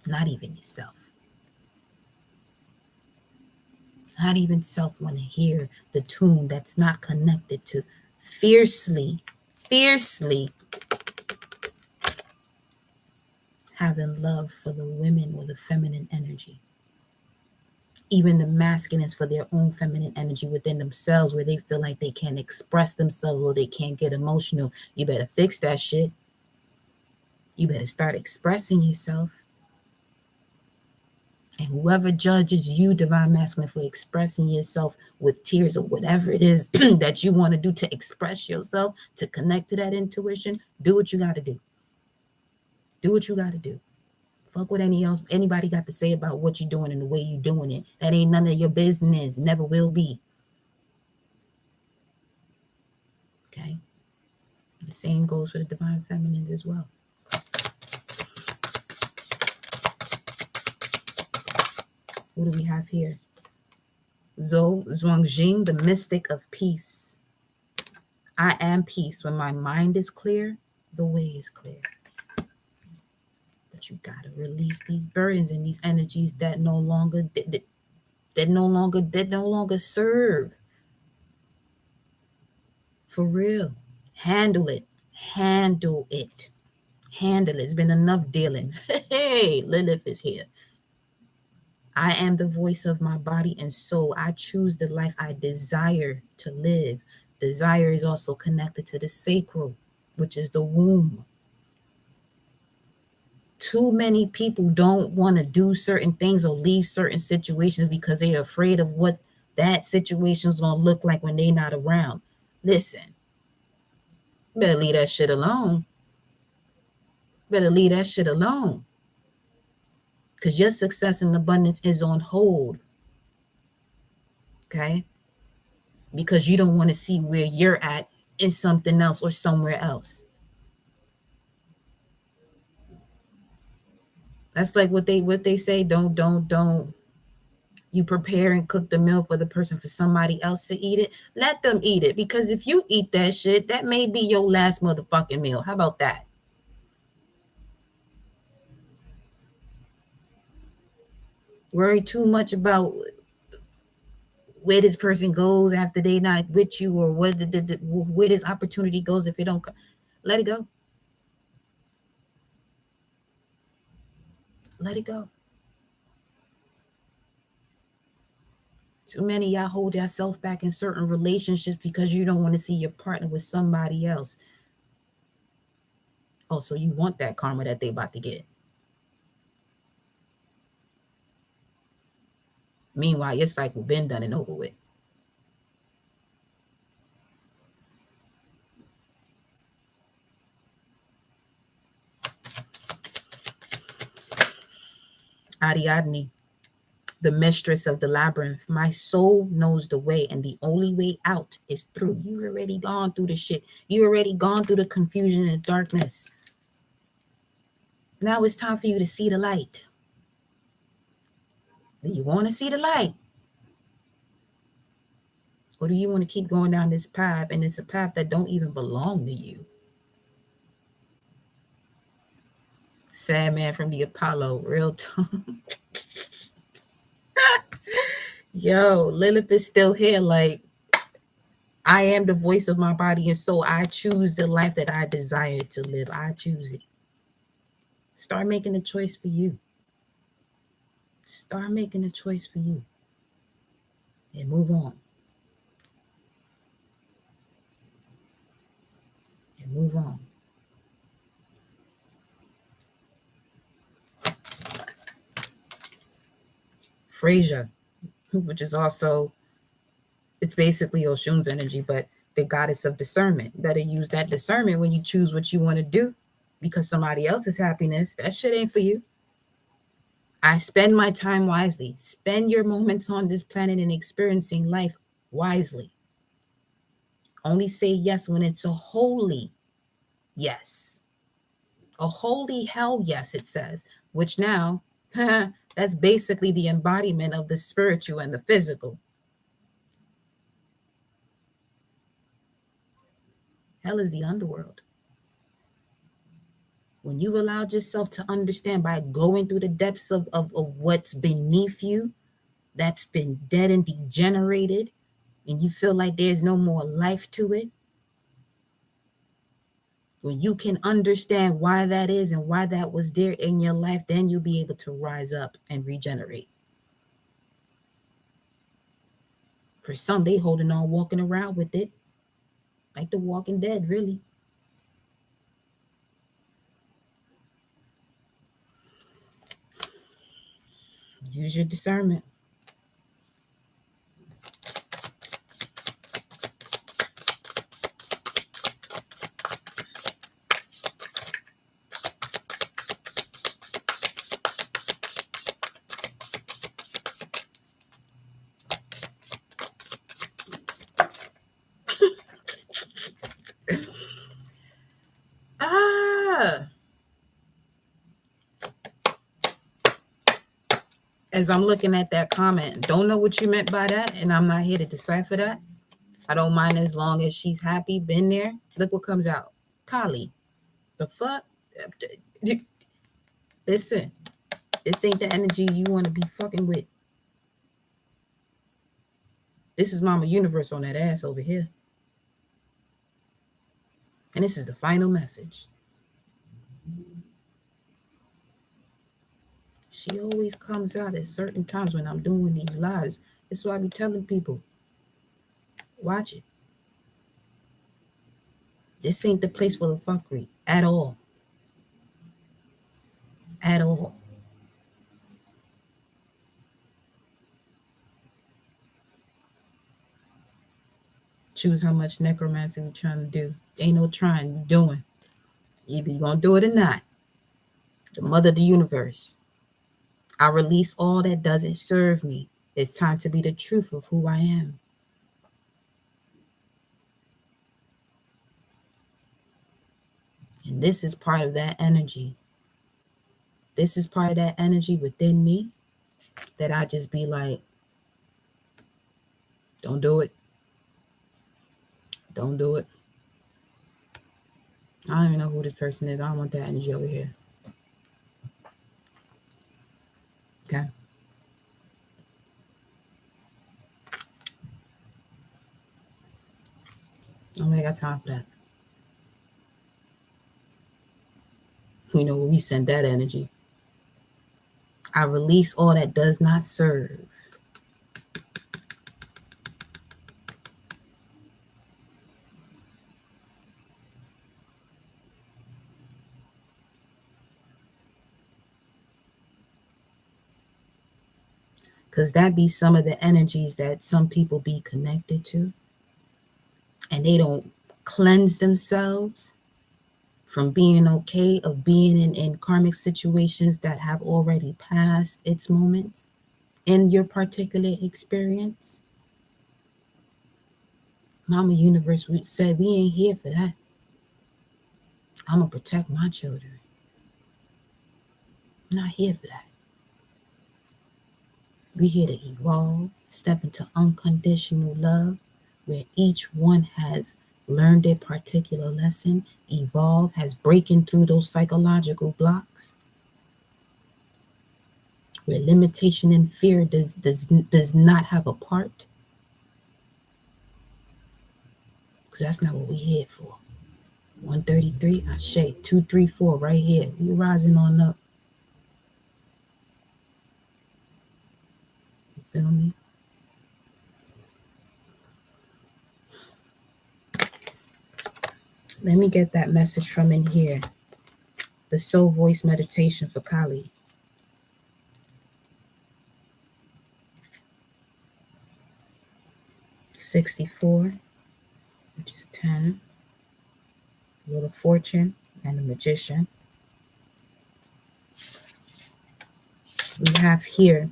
Speaker 1: Not even yourself. Not even self want to hear the tune that's not connected to fiercely having love for the women with the feminine energy. Even the masculines for their own feminine energy within themselves, where they feel like they can't express themselves or they can't get emotional. You better fix that shit. You better start expressing yourself. And whoever judges you, divine masculine, for expressing yourself with tears or whatever it is that you want to do to express yourself, to connect to that intuition, do what you got to do. Do what you got to do. Fuck what anybody got to say about what you're doing and the way you're doing it. That ain't none of your business. Never will be. Okay? The same goes for the divine feminines as well. What do we have here? Zhou Zhuangjing, the mystic of peace. I am peace. When my mind is clear, the way is clear. But you gotta release these burdens and these energies that no longer serve. For real. Handle it. Handle it. Handle it. It's been enough dealing. Hey, Lilith is here. I am the voice of my body and soul. I choose the life I desire to live. Desire is also connected to the sacral, which is the womb. Too many people don't want to do certain things or leave certain situations because they're afraid of what that situation is going to look like when they're not around. Listen, better leave that shit alone. Better leave that shit alone. Because your success and abundance is on hold. Okay? Because you don't want to see where you're at in something else or somewhere else. That's like what they say, don't you prepare and cook the meal for the person for somebody else to eat it. Let them eat it, because if you eat that shit, that may be your last motherfucking meal. How about that? Worry too much about where this person goes after they not with you, or where this opportunity goes if it don't come. Let it go. Let it go. Too many of y'all hold yourself back in certain relationships because you don't want to see your partner with somebody else. Oh, so you want that karma that they about to get. Meanwhile, your cycle been done and over with. Ariadne, the mistress of the labyrinth. My soul knows the way, and the only way out is through. You already gone through the shit. You already gone through the confusion and darkness. Now it's time for you to see the light. Do you want to see the light? Or do you want to keep going down this path, and it's a path that don't even belong to you? Sandman from the Apollo, real talk. Yo, Lilith is still here. Like, I am the voice of my body and soul. I choose the life that I desire to live. I choose it. Start making a choice for you. Start making a choice for you. And move on. And move on. Frasier, which is also, it's basically Oshun's energy, but the goddess of discernment. Better use that discernment when you choose what you want to do, because somebody else's happiness, that shit ain't for you. I spend my time wisely. Spend your moments on this planet and experiencing life wisely. Only say yes when it's a holy yes. A holy hell yes, it says, which now, that's basically the embodiment of the spiritual and the physical. Hell is the underworld. When you've allowed yourself to understand by going through the depths of what's beneath you, that's been dead and degenerated, and you feel like there's no more life to it, when you can understand why that is and why that was there in your life, then you'll be able to rise up and regenerate. For some, they holding on, walking around with it, like the Walking Dead, really. Use your discernment. As I'm looking at that comment, don't know what you meant by that, and I'm not here to decipher that. I don't mind as long as she's happy, been there. Look what comes out. Kali. The fuck? Listen, this ain't the energy you want to be fucking with. This is Mama Universe on that ass over here. And this is the final message. She always comes out at certain times when I'm doing these lives. That's why I be telling people, watch it. This ain't the place for the fuckery at all. At all. Choose how much necromancy we're trying to do. Ain't no trying, you're doing. Either you're going to do it or not. The mother of the universe. I release all that doesn't serve me. It's time to be the truth of who I am. And this is part of that energy. This is part of that energy within me that I just be like, don't do it. Don't do it. I don't even know who this person is. I don't want that energy over here. Okay. I don't got time for that. You know, when we send that energy, I release all that does not serve. Because that be some of the energies that some people be connected to. And they don't cleanse themselves from being okay, of being in karmic situations that have already passed its moments in your particular experience. Mama Universe said, we ain't here for that. I'm going to protect my children. I'm not here for that. We're here to evolve, step into unconditional love, where each one has learned a particular lesson, evolve, has breaking through those psychological blocks, where limitation and fear does not have a part, because that's not what we're here for. 133, Ashe, 234 right here. We're rising on up. You feel me? Let me get that message from in here. The soul voice meditation for Kali. $64, which is 10. Wheel of Fortune and the Magician. We have here,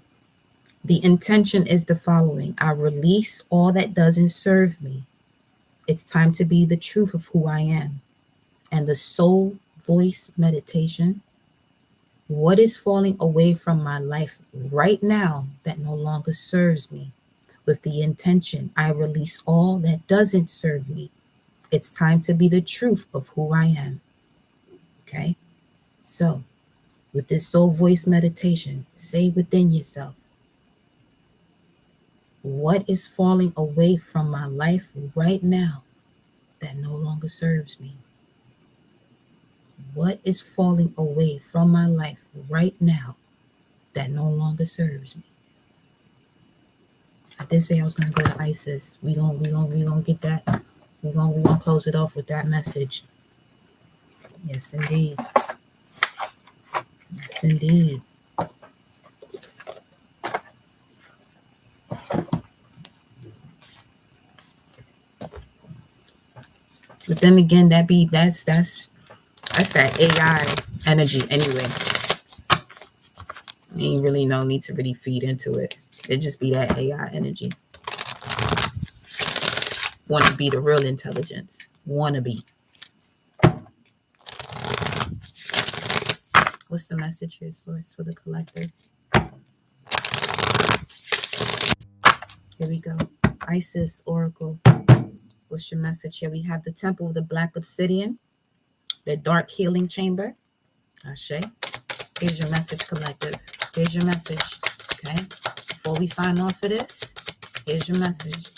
Speaker 1: the intention is the following. I release all that doesn't serve me. It's time to be the truth of who I am. And the soul voice meditation. What is falling away from my life right now that no longer serves me? With the intention, I release all that doesn't serve me. It's time to be the truth of who I am. Okay? So, with this soul voice meditation, say within yourself, what is falling away from my life right now that no longer serves me? What is falling away from my life right now that no longer serves me? I did say I was gonna go to Isis. We gonna get that. We gonna close it off with that message. Yes, indeed. Yes, indeed. But then again, that's that AI energy anyway. Ain't really no need to really feed into it. It just be that AI energy. Want to be the real intelligence. Want to be. What's the message here, source, for the collective? Here we go. Isis Oracle. What's your message here? We have the Temple of the Black Obsidian, the Dark Healing Chamber. Ashe. Here's your message, collective. Here's your message. Okay. Before we sign off for this, here's your message.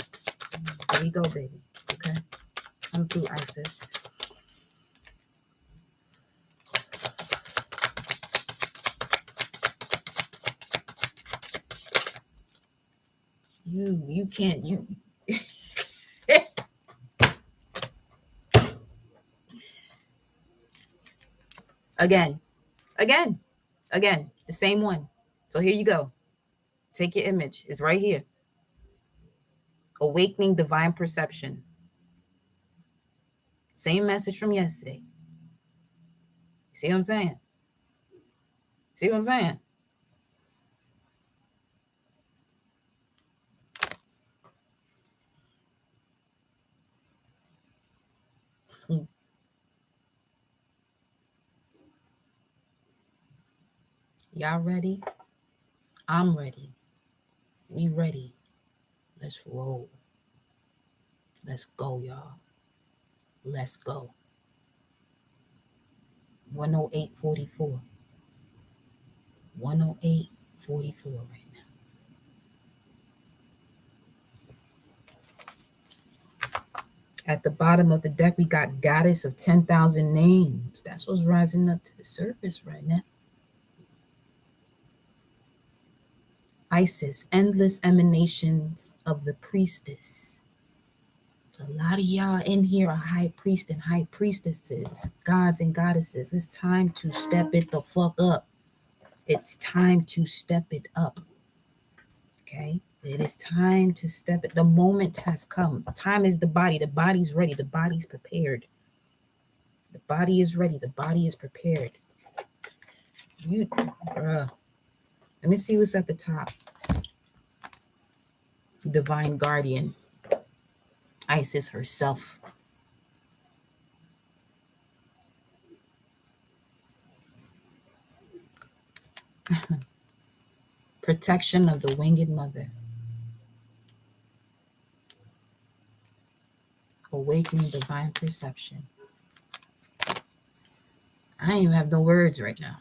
Speaker 1: Here we go, baby. Okay. Come through, Isis. You can't, you. Again, the same one. So here you go. Take your image. It's right here. Awakening divine perception. Same message from yesterday. See what I'm saying? See what I'm saying? Y'all ready? I'm ready. We ready. Let's roll. Let's go, y'all. Let's go. 108.44. 108.44 right now. At the bottom of the deck, we got Goddess of 10,000 Names. That's what's rising up to the surface right now. Isis, endless emanations of the priestess. A lot of y'all in here are high priest and high priestesses, gods and goddesses. It's time to step it the fuck up. It's time to step it up. Okay? It is time to step it. The moment has come. Time is the body. The body's ready. The body's prepared. The body is ready. The body is prepared. Let me see what's at the top. Divine Guardian. Isis herself. Protection of the Winged Mother. Awakening divine perception. I don't even have no words right now.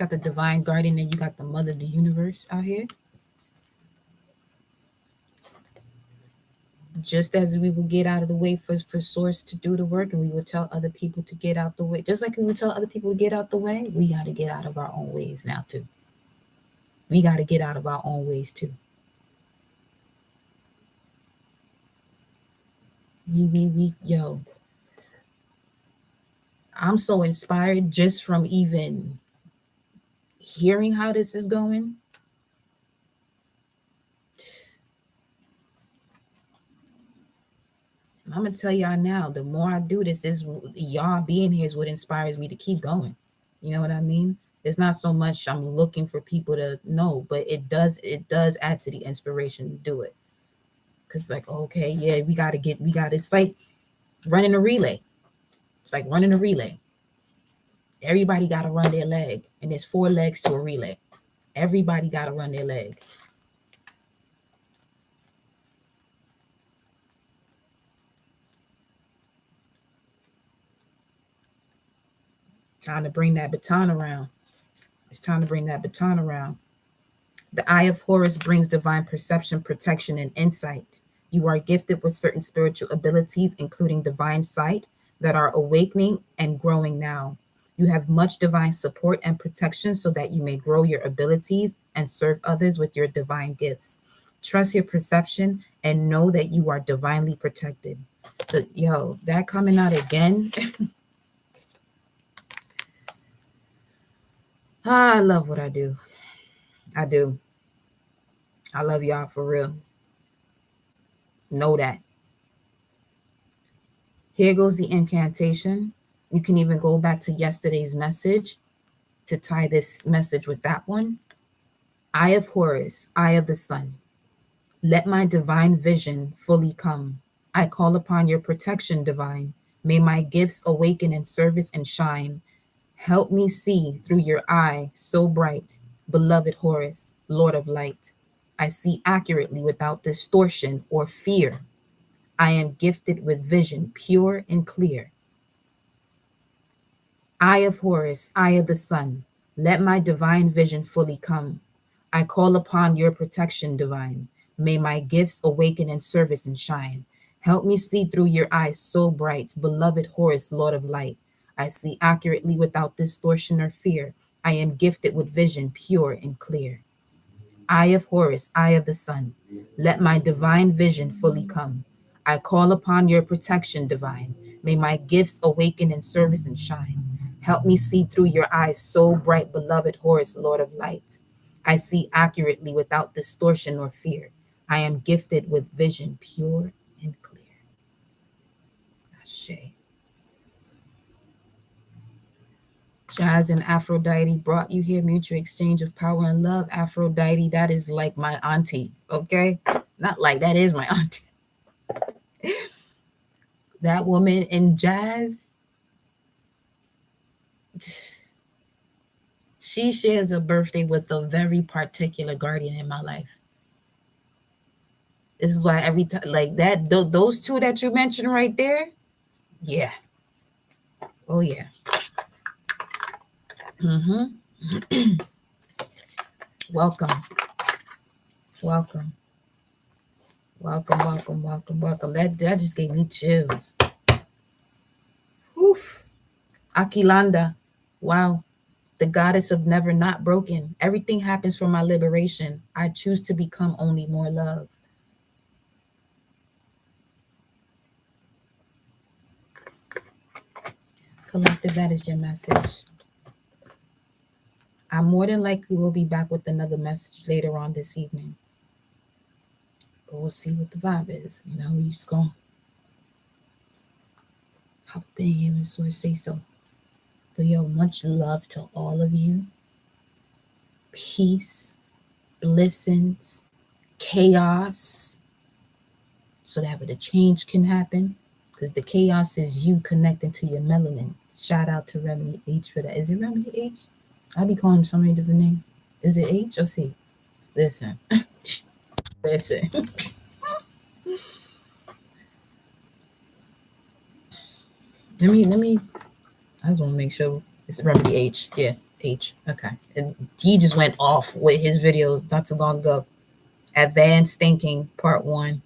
Speaker 1: Got the divine guardian and you got the mother of the universe out here. Just as we will get out of the way for source to do the work, and we will tell other people to get out the way, just like we would tell other people to get out the way, we got to get out of our own ways now too. We got to get out of our own ways too. Yo, I'm so inspired just from even hearing how this is going. I'm gonna tell y'all now, the more I do this y'all being here is what inspires me to keep going. You know what I mean? It's not so much I'm looking for people to know, but it does add to the inspiration to do it. Cause like, okay, yeah, it's like running a relay. It's like running a relay. Everybody gotta run their leg, and there's 4 legs to a relay. Everybody gotta run their leg. Time to bring that baton around. It's time to bring that baton around. The Eye of Horus brings divine perception, protection, and insight. You are gifted with certain spiritual abilities, including divine sight, that are awakening and growing now. You have much divine support and protection so that you may grow your abilities and serve others with your divine gifts. Trust your perception and know that you are divinely protected. That coming out again. I love what I do. I do. I love y'all for real. Know that. Here goes the incantation. You can even go back to yesterday's message to tie this message with that one. Eye of Horus, eye of the sun. Let my divine vision fully come. I call upon your protection, divine. May my gifts awaken in service and shine. Help me see through your eye so bright, beloved Horus, Lord of light. I see accurately without distortion or fear. I am gifted with vision pure and clear. Eye of Horus, eye of the sun, let my divine vision fully come. I call upon your protection, divine. May my gifts awaken in service and shine. Help me see through your eyes so bright, beloved Horus, Lord of light. I see accurately without distortion or fear. I am gifted with vision pure and clear. Eye of Horus, eye of the sun, let my divine vision fully come. I call upon your protection, divine. May my gifts awaken in service and shine. Help me see through your eyes so bright, beloved Horus, Lord of light. I see accurately without distortion or fear. I am gifted with vision pure and clear. Ashe. Jazz and Aphrodite brought you here. Mutual exchange of power and love. Aphrodite, that is like my auntie, okay? Not like, that is my auntie. That woman in jazz, she shares a birthday with a very particular guardian in my life. This is why every time, like that, those two that you mentioned right there, yeah. Oh, yeah. Welcome. Welcome. Welcome, welcome, welcome, welcome. That just gave me chills. Oof. Aquilanda. Wow. The goddess of never not broken. Everything happens for my liberation. I choose to become only more love. Collective, that is your message. I more than likely will be back with another message later on this evening. But we'll see what the vibe is. You know, we just gonna hop in here and sort of say so. But yo, much love to all of you. Peace, blessings, chaos, so that the change can happen. Because the chaos is you connecting to your melanin. Shout out to Remedy H for that. Is it Remedy H? I'll be calling him so many different names. Is it H or C? Listen. Listen. Let me. I just want to make sure it's Remedy H. Yeah. H. Okay. And he just went off with his videos not too long ago. Advanced Thinking, Part 1.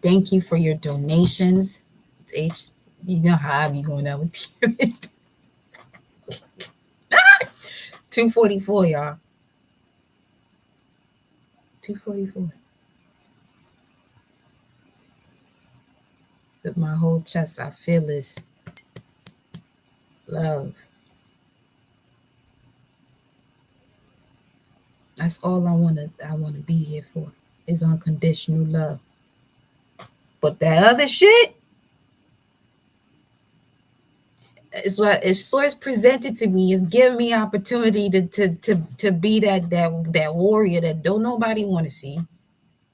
Speaker 1: Thank you for your donations. It's H. You know how I be going out with you. 244, y'all. 244. With my whole chest, I feel this love. That's all I wanna be here for, is unconditional love. But that other shit is what, if source presented to me, is giving me opportunity to be that warrior that don't nobody want to see.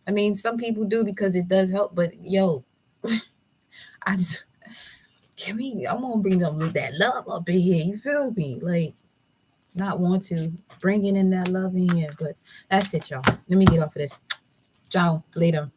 Speaker 1: I mean, some people do because it does help, but yo, I just I'm gonna bring that love up in here. You feel me? Like, not want to bringing in that love in here, but that's it, y'all. Let me get off of this. Ciao, later.